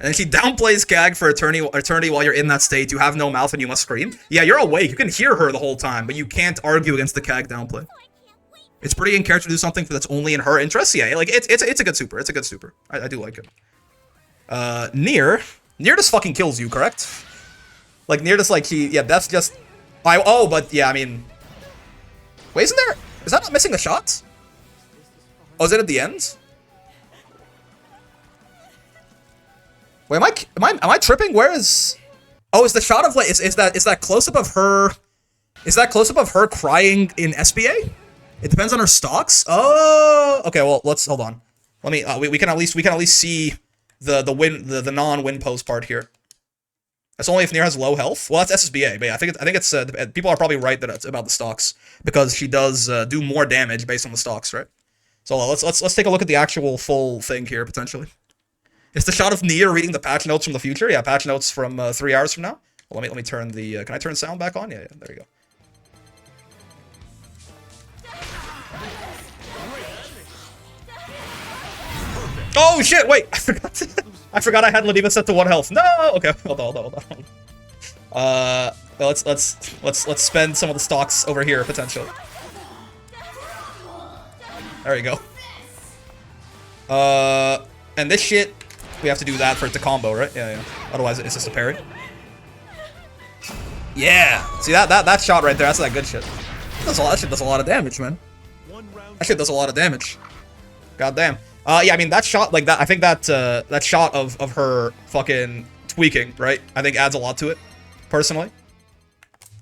And then she downplays Cag for eternity while you're in that state. You have no mouth and you must scream. Yeah, you're awake. You can hear her the whole time, but you can't argue against the Cag downplay. It's pretty in character to do something that's only in her interest. Yeah, like it's a good super. It's a good super. I do like it. Nier just fucking kills you, correct? Like Nier just like that's just. But yeah, I mean. Wait, is that not missing a shot? Oh, is it at the end? Wait, am I tripping? Where is? Oh, is the shot of like is that close up of her? Is that close up of her crying in SBA? It depends on her stocks. Oh, okay. Well, let's hold on. Let me. We can at least see the non-win pose part here. That's only if Nier has low health. Well, that's SSBA, but yeah, I think it's people are probably right that it's about the stocks because she does do more damage based on the stocks, right? So let's take a look at the actual full thing here potentially. It's the shot of Nier reading the patch notes from the future. Yeah, patch notes from 3 hours from now. Well, let me turn the. Can I turn sound back on? Yeah, there you go. Oh shit! Wait, I forgot. I forgot I had Ladiva set to 1 health. No. Okay, hold on. Let's spend some of the stocks over here potentially. There you go. And this shit, we have to do that for it to combo, right? Yeah. Otherwise, it's just a parry. Yeah. See that shot right there? That's that good shit. That shit does a lot of damage, man. That shit does a lot of damage. God damn. Yeah, I mean that shot like that. I think that that shot of her fucking tweaking, right? I think adds a lot to it, personally.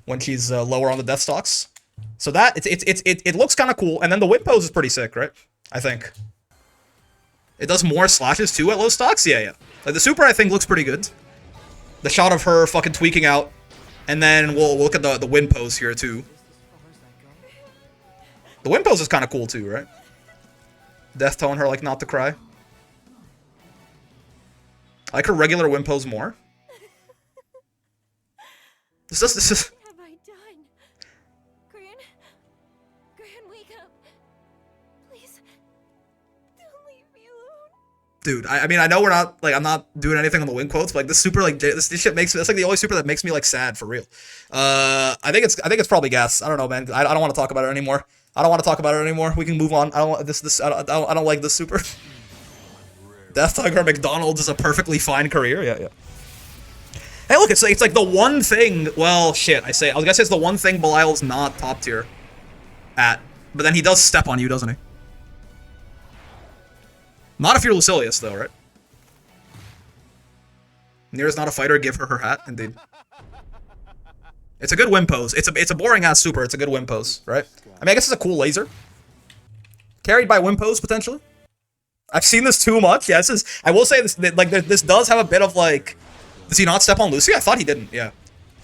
When she's lower on the death stocks, so that it looks kind of cool. And then the whip pose is pretty sick, right? I think it does more slashes too at low stocks. Yeah. Like the super, I think looks pretty good. The shot of her fucking tweaking out, and then we'll look at the win pose here too. The win pose is kind of cool too, right? Death telling her like not to cry. I like her regular win pose more. This is.
What have I done? Gran, wake up. Please, don't leave me alone.
Dude, I mean I know we're not like I'm not doing anything on the win quotes, but like this super like this shit makes me. That's like the only super that makes me like sad for real. I think it's probably gas. I don't know, man. I don't want to talk about it anymore. We can move on. I don't want this. I don't like this super. Death Tiger McDonald's is a perfectly fine career. Yeah. Hey, look, it's like the one thing. Well, shit. I was gonna say it's the one thing Belial's not top tier at, but then he does step on you, doesn't he? Not if you're Lucilius, though, right? Nier's not a fighter. Give her her hat, indeed. It's a good win pose. It's a boring ass super. It's a good win pose, right? I mean, I guess it's a cool laser. Carried by win pose potentially. I've seen this too much. Yeah, I will say this. Like, this does have a bit of like. Does he not step on Lucy? I thought he didn't. Yeah.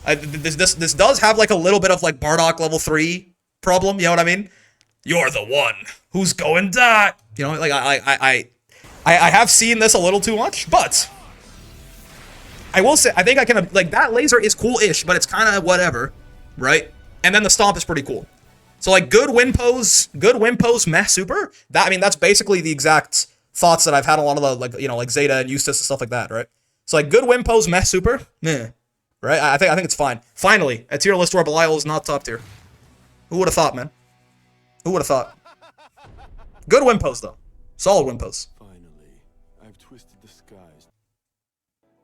This does have like a little bit of like Bardock level 3 problem. You know what I mean? You're the one who's going die. You know, like I have seen this a little too much, but. I will say, I think I can, like, that laser is cool-ish, but it's kind of whatever, right? And then the stomp is pretty cool. So, like, good win pose, meh super, I mean, that's basically the exact thoughts that I've had a lot of the, like, you know, like, Zeta and Eustace and stuff like that, right? So, like, good win pose, meh super, meh, right? I think it's fine. Finally, a tier list where Belial is not top tier. Who would have thought, man? Who would have thought? Good win pose, though. Solid win pose.
I've twisted the skies.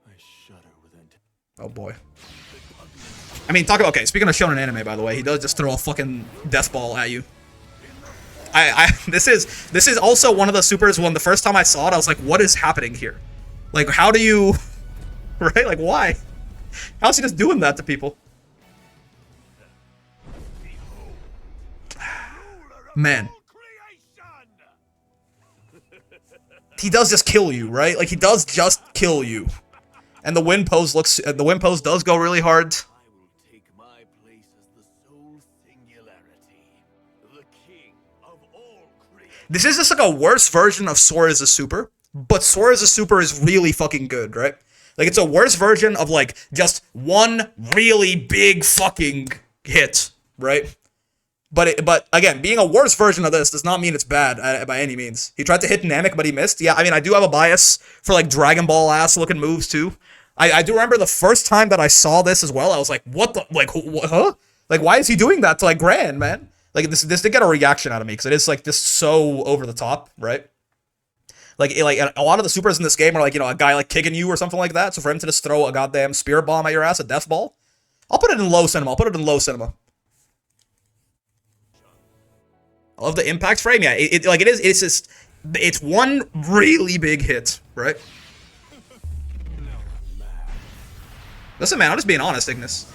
I shudder with
Oh boy. I mean, okay, speaking of shonen anime, by the way, he does just throw a fucking death ball at you. This is also one of the supers when the first time I saw it, I was like, what is happening here? Like, how do you... Right? Like, why? How's he just doing that to people? Man. He does just kill you, right? Like, he does just kill you. And the win pose does go really hard.
I will take my place as the sole singularity, the king of all creation.
This is just like a worse version of Soriz' super, but Soriz' super is really fucking good, right? Like, it's a worse version of, like, just one really big fucking hit, right? But again, being a worse version of this does not mean it's bad by any means. He tried to hit Namek, but he missed. Yeah, I mean, I do have a bias for, like, Dragon Ball ass looking moves, too. I do remember the first time that I saw this as well, I was like, what the, like, huh? Like, why is he doing that to, like, Gran, man? Like, this did get a reaction out of me, because it is, like, just so over the top, right? Like, a lot of the supers in this game are, like, you know, a guy, like, kicking you or something like that, so for him to just throw a goddamn spirit bomb at your ass, a death ball, I'll put it in low cinema. I love the impact frame. Yeah, it's one really big hit, right? Listen, man, I'm just being honest, Ignis.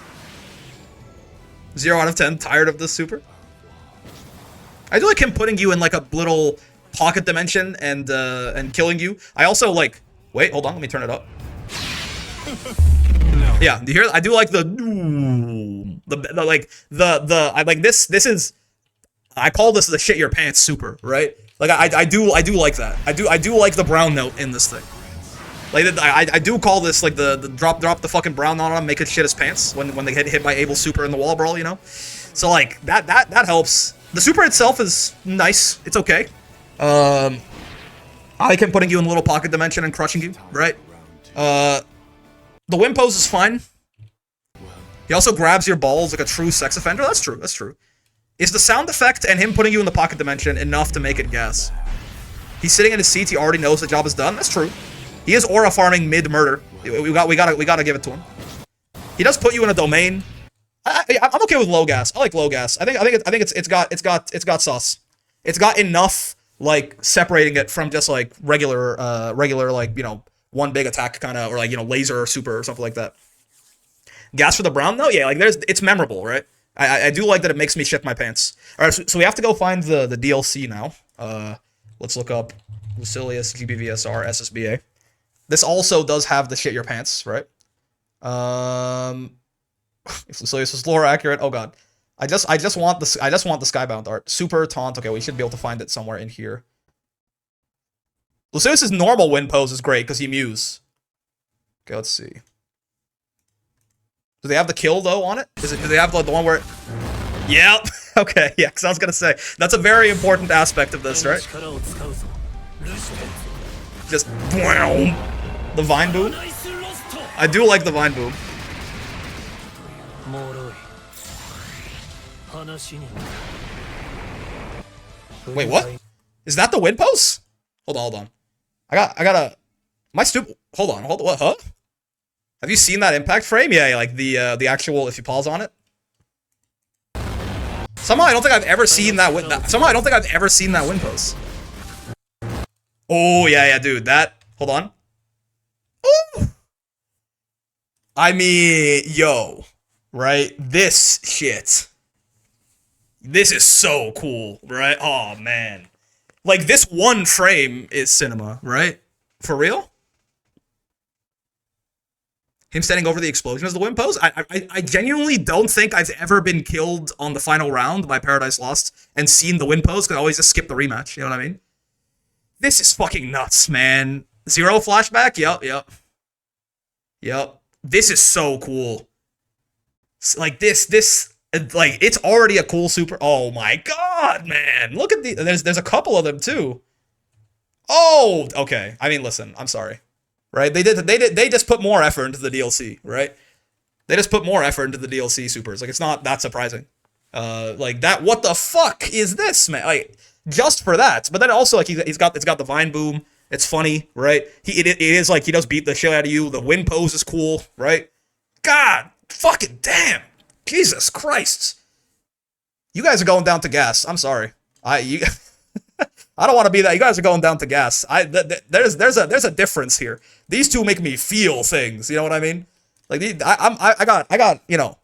0 out of 10, tired of this super. I do like him putting you in like a little pocket dimension and killing you. I also like, wait, hold on, let me turn it up. Yeah, do you hear? I do like I like this. This is, I call this the shit your pants super, right? Like I do like that. I do like the brown note in this thing. Like I do call this like the drop the fucking brown note on him, make it shit his pants when they get hit by Abel super in the wall brawl, you know. So like that helps. The super itself is nice. It's okay. I like him putting you in a little pocket dimension and crushing you, right? The win pose is fine. He also grabs your balls like a true sex offender. That's true. That's true. Is the sound effect and him putting you in the pocket dimension enough to make it gas? He's sitting in his seat. He already knows the job is done. That's true. He is aura farming mid murder. We gotta give it to him. He does put you in a domain. I'm okay with low gas. I like low gas. I think it's got sauce. It's got enough like separating it from just like regular like, you know, one big attack kind of, or like, you know, laser or super or something like that. Gas for the brown though, yeah, like it's memorable, right? I do like that it makes me shit my pants. All right, so we have to go find the DLC now. Let's look up Lucilius, GBVSR, SSBA. This also does have the shit your pants, right? If Lucilius is lore accurate, oh god, I just want the skybound art. Super taunt. Okay, we should be able to find it somewhere in here. Lucilius's normal win pose is great because he muse. Okay, let's see. Do they have the kill though on it? Do they have like the one where? Yep. Okay, yeah. Because I was gonna say that's a very important aspect of this, right? Just the vine boom. I do like the vine boom. Wait, what? Is that the win pose? Hold on. I gotta. Am I stupid? Hold on. What? Huh? Have you seen that impact frame? Yeah, like the actual. If you pause on it. Somehow I don't think I've ever seen that win. Somehow I don't think I've ever seen that win pose. Oh yeah, dude. That. Hold on. Ooh. I mean, yo, right? This shit. This is so cool, right? Oh man, like this one frame is cinema, right? For real? Him standing over the explosion as the win pose? I genuinely don't think I've ever been killed on the final round by Paradise Lost and seen the win pose, because I always just skip the rematch, you know what I mean? This is fucking nuts, man. 0 flashback? Yep. This is so cool. Like this, like, it's already a cool super. Oh my god, man. Look at the, there's a couple of them too. Oh, okay. I mean, listen, I'm sorry. Right? They just put more effort into the DLC, right? They just put more effort into the DLC supers. Like, it's not that surprising. Like that, what the fuck is this, man? Like, just for that. But then also, like, it's got the vine boom. It's funny, right? It is like he does beat the shit out of you. The win pose is cool, right? God fucking damn. Jesus Christ. You guys are going down to gas. I'm sorry. I don't want to be that. You guys are going down to gas. There's a difference here. These two make me feel things. You know what I mean? Like I got you know.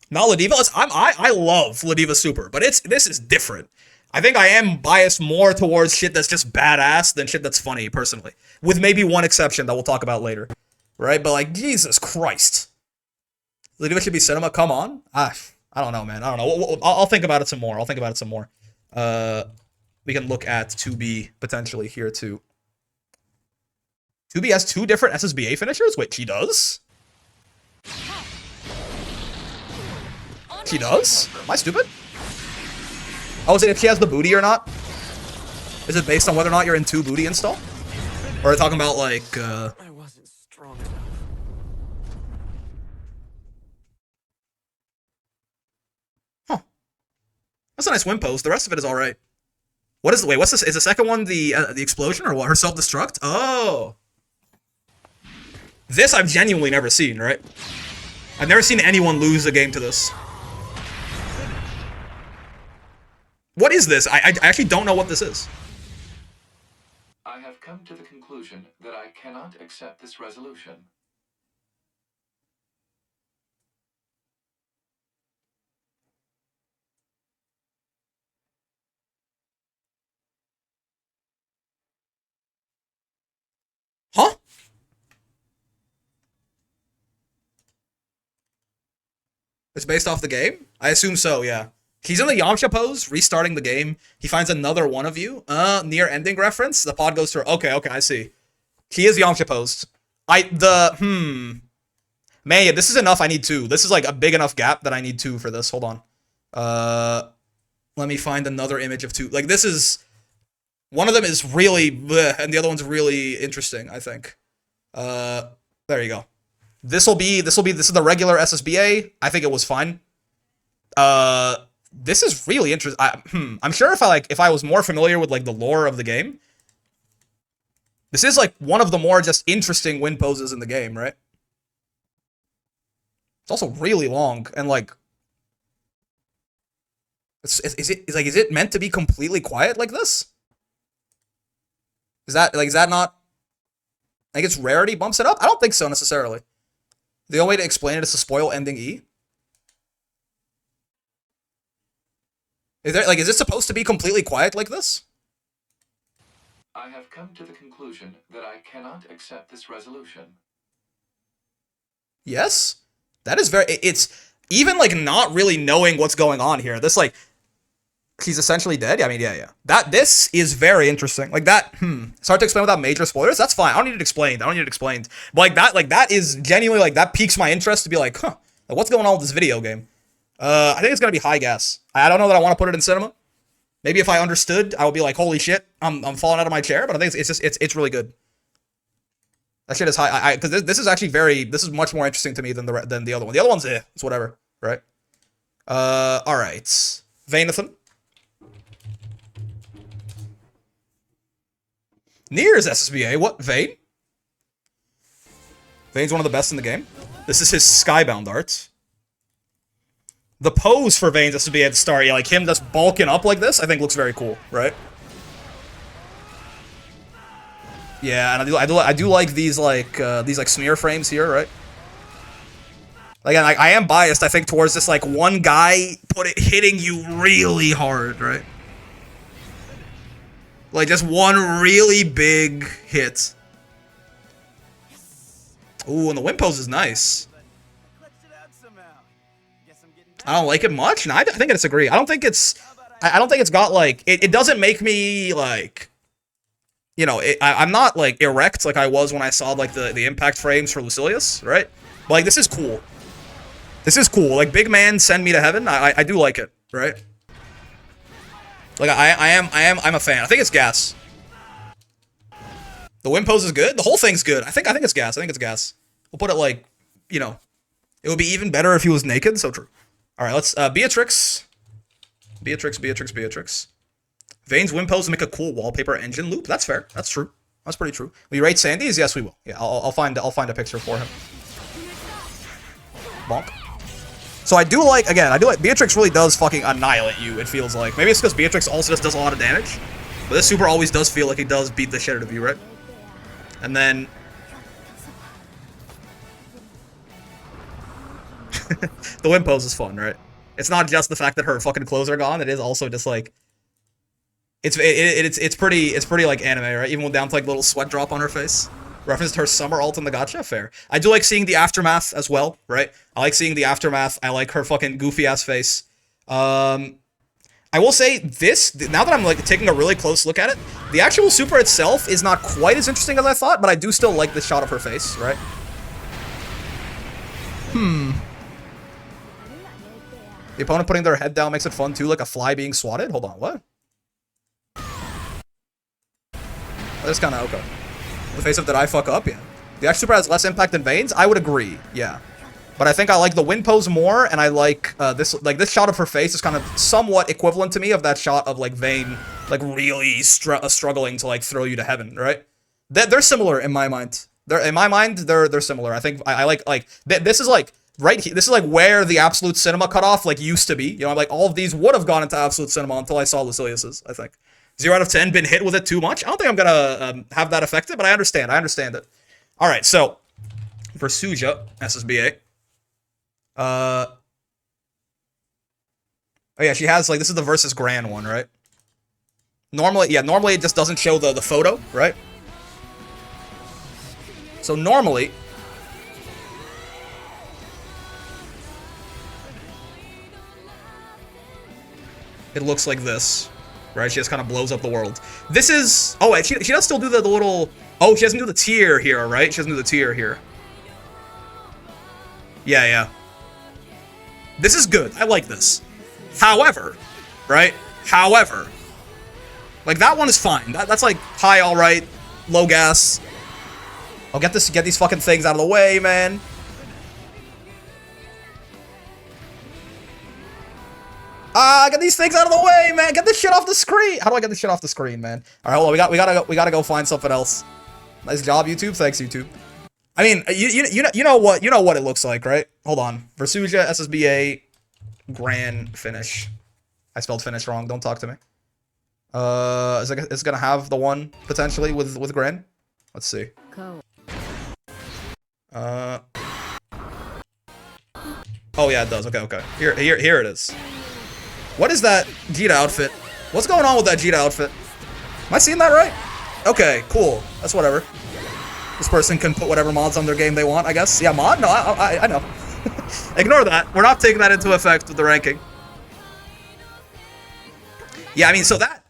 Not Ladiva. I love Ladiva Super, but this is different. I think I am biased more towards shit that's just badass than shit that's funny, personally. With maybe one exception that we'll talk about later, right? But like, Jesus Christ. Ladiva should be cinema. Come on. I don't know, man. I don't know. I'll think about it some more. We can look at 2B potentially here too. 2B has 2 different SSBA finishers? Wait, she does? She does? Am I stupid? Oh, is it if she has the booty or not? Is it based on whether or not you're in 2 booty install? Or are we talking about like,
I wasn't strong enough.
Huh. That's a nice win pose. The rest of it is alright. What is the, wait, what's this? Is the second one the explosion or what? Her self-destruct? Oh. This I've genuinely never seen, right? I've never seen anyone lose a game to this. What is this? I actually don't know what this is.
I have come to the conclusion that I cannot accept this resolution.
It's based off the game? I assume so, yeah. He's in the Yamcha pose, restarting the game. He finds another one of you. Near ending reference. The pod goes through. Okay, I see. He is Yamcha posed. Man, yeah, this is enough. I need 2. This is like a big enough gap that I need 2 for this. Hold on. Let me find another image of 2. Like, this is... One of them is really bleh, and the other one's really interesting, I think. There you go. This is the regular SSBA. I think it was fine. This is really interesting. I'm sure if I was more familiar with like the lore of the game, this is like one of the more just interesting win poses in the game, right? It's also really long and like, is it meant to be completely quiet like this? Is that not? I think its rarity bumps it up. I don't think so necessarily. The only way to explain it is to spoil ending E. Is it supposed to be completely quiet like this?
I have come to the conclusion that I cannot accept this resolution.
Yes? That is very... It's even, like, not really knowing what's going on here. This, like... He's essentially dead? I mean, yeah. This is very interesting. Like, that... It's hard to explain without major spoilers? That's fine. I don't need it explained. But, that is genuinely, like, that piques my interest to be like, like, what's going on with this video game? I think it's gonna be high gas. I don't know that I want to put it in cinema. Maybe if I understood, I would be like, holy shit, I'm falling out of my chair. But I think it's really good. That shit is high. Because this is actually this is much more interesting to me than the other one. The other one's it's whatever, right? All right, Vanethan. Nier's SSBA. What Vane? Vane's one of the best in the game. This is his Skybound art. The pose for Vane's SSBA at the start, yeah, like him just bulking up like this, I think looks very cool, right? Yeah, and I do like these like smear frames here, right? Like, I am biased, I think, towards this like one guy hitting you really hard, right? Like just one really big hit. Ooh, and the win pose is nice. I don't like it much. No, I think I disagree. I don't think it's got like it doesn't make me like, you know, I'm not like erect like I was when I saw like the impact frames for Lucilius, right? But like this is cool. This is cool. Like big man send me to heaven. I do like it, right? Like I'm a fan. I think it's gas. The win pose is good. The whole thing's good. I think it's gas. I think it's gas. We'll put it like, you know, it would be even better if he was naked. So true. All right, let's Beatrix. Vane's win pose to make a cool wallpaper engine loop. That's fair. That's true. That's pretty true. Will you rate Sandy's? Yes, we will. Yeah, I'll find a picture for him. Bonk. So I do like Beatrix really does fucking annihilate you, it feels like. Maybe it's because Beatrix also just does a lot of damage. But this super always does feel like he does beat the shit out of you, right? And then... the win pose is fun, right? It's not just the fact that her fucking clothes are gone, it is also just like... It's pretty like anime, right? Even down to like little sweat drop on her face. Referenced her summer ult in the gacha, fair. I do like seeing the aftermath as well, right? I like seeing the aftermath. I like her fucking goofy ass face. I will say this, now that I'm like taking a really close look at it, the actual super itself is not quite as interesting as I thought, but I do still like the shot of her face, right? The opponent putting their head down makes it fun too, like a fly being swatted. Hold on, what? That's kind of okay. The face of did I fuck up? Yeah. The actual super has less impact than Vane's? I would agree, yeah. But I think I like the win pose more, and I like this shot of her face is kind of somewhat equivalent to me of that shot of like Vane like really struggling to like throw you to heaven, right? They're similar in my mind. They're similar. I think I like this is like right here. This is like where the absolute cinema cutoff like used to be. You know, like all of these would have gone into absolute cinema until I saw Lucilius's, I think. 0 out of 10, been hit with it too much. I don't think I'm gonna have that affected, but I understand it. All right, so Versusia, SSBA. Oh yeah, she has like this is the versus Gran one, right? Normally it just doesn't show the photo, right? So normally it looks like this, right? She just kind of blows up the world. This is... Oh, wait, she does still do the little... Oh, she doesn't do the tier here, right? She doesn't do the tier here. Yeah, yeah. This is good. I like this. However, right? However, like, that one is fine. That's like high, all right, low gas. I'll get these fucking things out of the way, man. Get these things out of the way, man. Get this shit off the screen. How do I get this shit off the screen, man? All right, hold on. We gotta go find something else. Nice job, YouTube. Thanks, YouTube. I mean, you know what it looks like, right? Hold on. Versusia, SSBA, Gran, finish. I spelled finish wrong. Don't talk to me. Is it gonna have the one potentially with Gran? Let's see.
Go.
Oh yeah, it does. Okay. Here it is. What is that Djeeta outfit? What's going on with that Djeeta outfit? Am I seeing that right? Okay, cool. That's whatever. This person can put whatever mods on their game they want, I guess. Yeah, mod? No, I know. Ignore that. We're not taking that into effect with the ranking. Yeah, I mean, so that...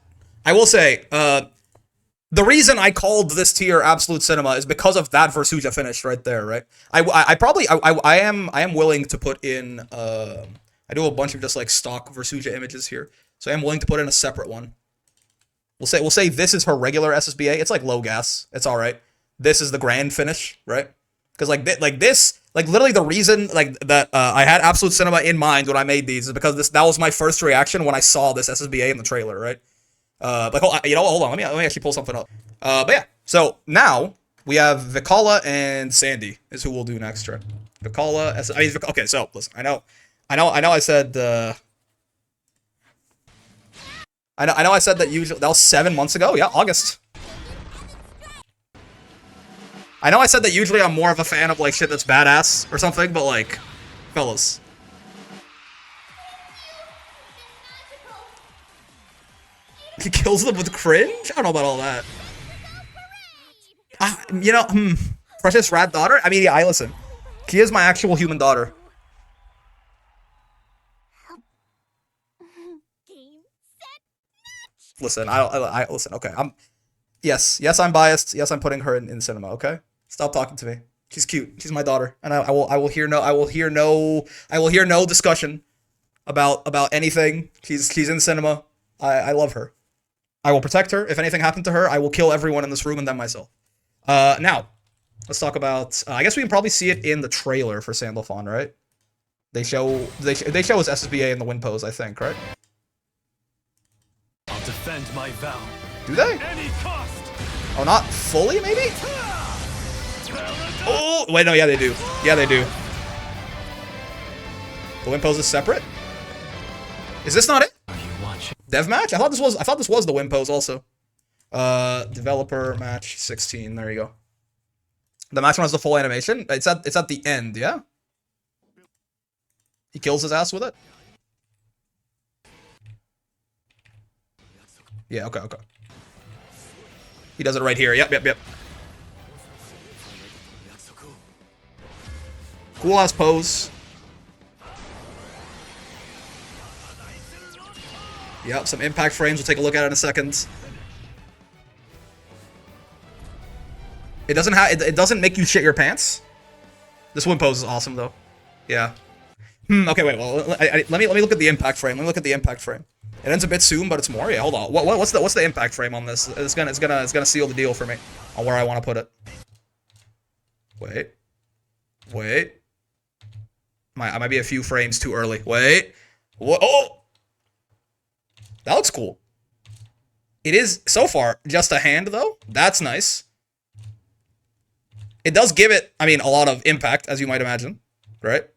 I will say, the reason I called this tier Absolute Cinema is because of that Versusia finish right there, right? I am willing to put in... I do a bunch of just like stock Versusia images here, so I am willing to put in a separate one. We'll say this is her regular SSBA. It's like low gas. It's all right. This is the grand finish, right? Because like literally the reason like that I had Absolute Cinema in mind when I made these is because that was my first reaction when I saw this SSBA in the trailer, right? Like hold on, let me actually pull something up. But yeah, so now we have Vikala and Sandy is who we'll do next, right? Vikala, okay, so listen, I know I said I know I said that usually that was 7 months ago. Yeah, August. I know I said that usually I'm more of a fan of like shit that's badass or something, but like, fellas. He kills them with cringe? I don't know about all that. Precious rat daughter? I mean, yeah, listen. She is my actual human daughter. Listen, listen, okay, yes, I'm biased. Yes, I'm putting her in cinema, okay? Stop talking to me. She's cute. She's my daughter. And I will hear no discussion about anything. She's in cinema. I love her. I will protect her. If anything happened to her, I will kill everyone in this room and then myself. Now, let's talk about, I guess we can probably see it in the trailer for Sandalphon, right? They show his SSBA in the win pose, I think, right?
I'll defend my vow.
Do they?
Any cost.
Oh, not fully, maybe? Oh, wait, no, yeah, they do. Yeah, they do. The win pose is separate? Is this not it? Dev match? I thought this was the win pose also. Developer match 16. There you go. The match one has the full animation. It's at the end, yeah? He kills his ass with it? Yeah, okay. He does it right here. Yep. Cool ass pose. Yep, some impact frames. We'll take a look at it in a second. It doesn't make you shit your pants. This one pose is awesome though. Yeah. Okay, wait. Well, let me look at the impact frame. Let me look at the impact frame. It ends a bit soon, but it's more. Yeah, hold on. What's the impact frame on this? It's gonna seal the deal for me on where I want to put it. Wait. I might be a few frames too early. Wait. What? Oh, that looks cool. It is so far just a hand though. That's nice. It does give it, I mean, a lot of impact, as you might imagine, right?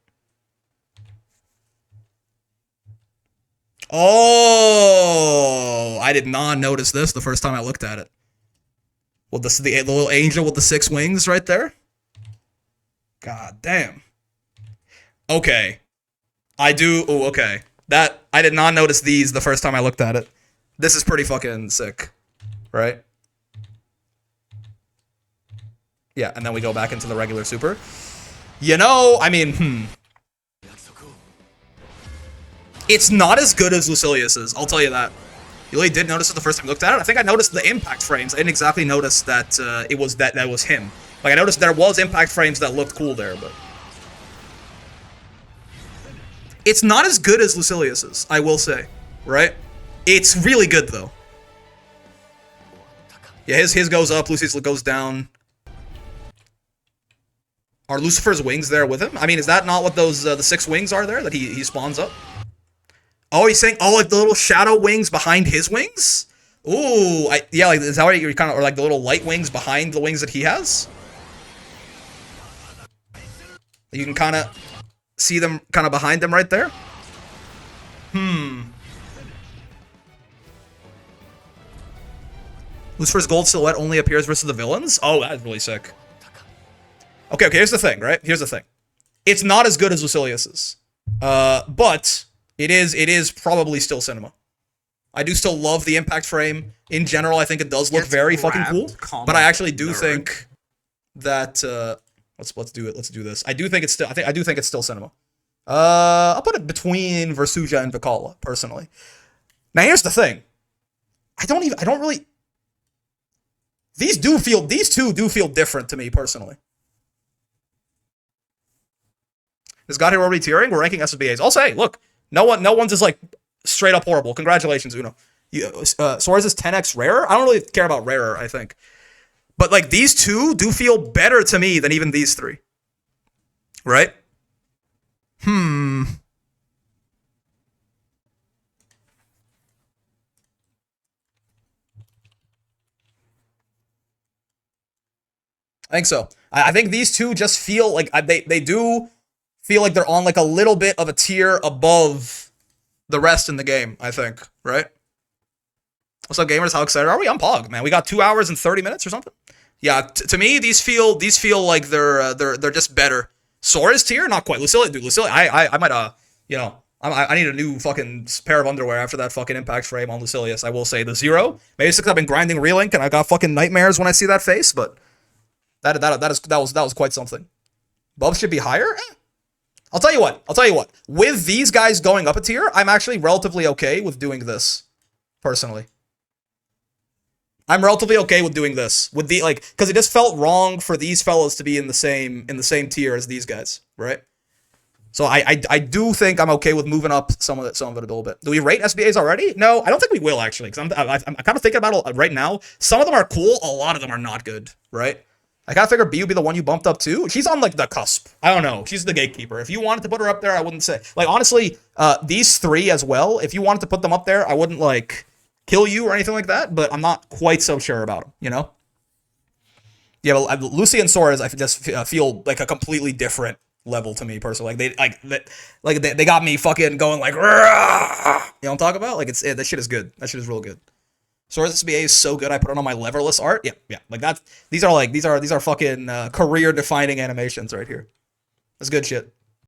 Oh, I did not notice this the first time I looked at it. Well, this is the little angel with the 6 wings right there. God damn. Okay. Okay. That, I did not notice these the first time I looked at it. This is pretty fucking sick, right? Yeah, and then we go back into the regular super. You know, I mean, It's not as good as Lucilius's, I'll tell you that. You really did notice it the first time I looked at it. I think I noticed the impact frames. I didn't exactly notice that it was that was him. Like, I noticed there was impact frames that looked cool there, but... It's not as good as Lucilius's, I will say, right? It's really good, though. Yeah, his goes up, Lucy's goes down. Are Lucifer's wings there with him? I mean, is that not what those, the 6 wings are there that he spawns up? Oh, he's saying, oh, like the little shadow wings behind his wings? Ooh, yeah, like, is that what you're kind of, or like the little light wings behind the wings that he has? You can kind of see them kind of behind him right there. Lucifer's gold silhouette only appears versus the villains? Oh, that's really sick. Okay, here's the thing, right? Here's the thing. It's not as good as Lucilius's. But it is probably still cinema. I do still love the impact frame. In general, I think it does look very fucking cool. But I actually do think that let's do it. Let's do this. I do think it's still cinema. I'll put it between Versusia and Vikala, personally. Now here's the thing. I don't really. These two do feel different to me personally. This got here already tiering. We're ranking SSBAs. I'll say, look, no one's is like straight up horrible. Congratulations, Uno. Soriz is 10x rarer. I don't really care about rarer, I think. But like these two do feel better to me than even these 3. Right? I think so. I think these two just feel like they do feel like they're on like a little bit of a tier above the rest in the game, I think, right? What's up, gamers? How excited are we? I'm Pog, man. We got 2 hours and 30 minutes or something. Yeah, to me, these feel like they're just better. Soriz tier, not quite. Lucilius, dude, Lucilius, I might I need a new fucking pair of underwear after that fucking impact frame on Lucilius. I will say the 0. Maybe it's because I've been grinding Relink and I got fucking nightmares when I see that face, but that was quite something. Bubs should be higher. I'll tell you what. With these guys going up a tier, I'm actually relatively okay with doing this, personally. I'm relatively okay with doing this with the because it just felt wrong for these fellas to be in the same tier as these guys, right? So I do think I'm okay with moving up some of it a little bit. Do we rate SBAs already? No, I don't think we will actually, because I'm kind of thinking about it right now. Some of them are cool, a lot of them are not good, right? I kind of figure B would be the one you bumped up to. She's on like the cusp. I don't know. She's the gatekeeper. If you wanted to put her up there, I wouldn't say like honestly. These 3 as well. If you wanted to put them up there, I wouldn't like kill you or anything like that, but I'm not quite so sure about them, you know? Yeah, but Lucy and Soriz, I just feel like a completely different level to me personally. Like they got me fucking going like, you know what I'm talking about? Like that shit is good. That shit is real good. Soriz SBA is so good. I put it on my leverless art. Yeah. Like that. These are fucking career defining animations right here. That's good shit.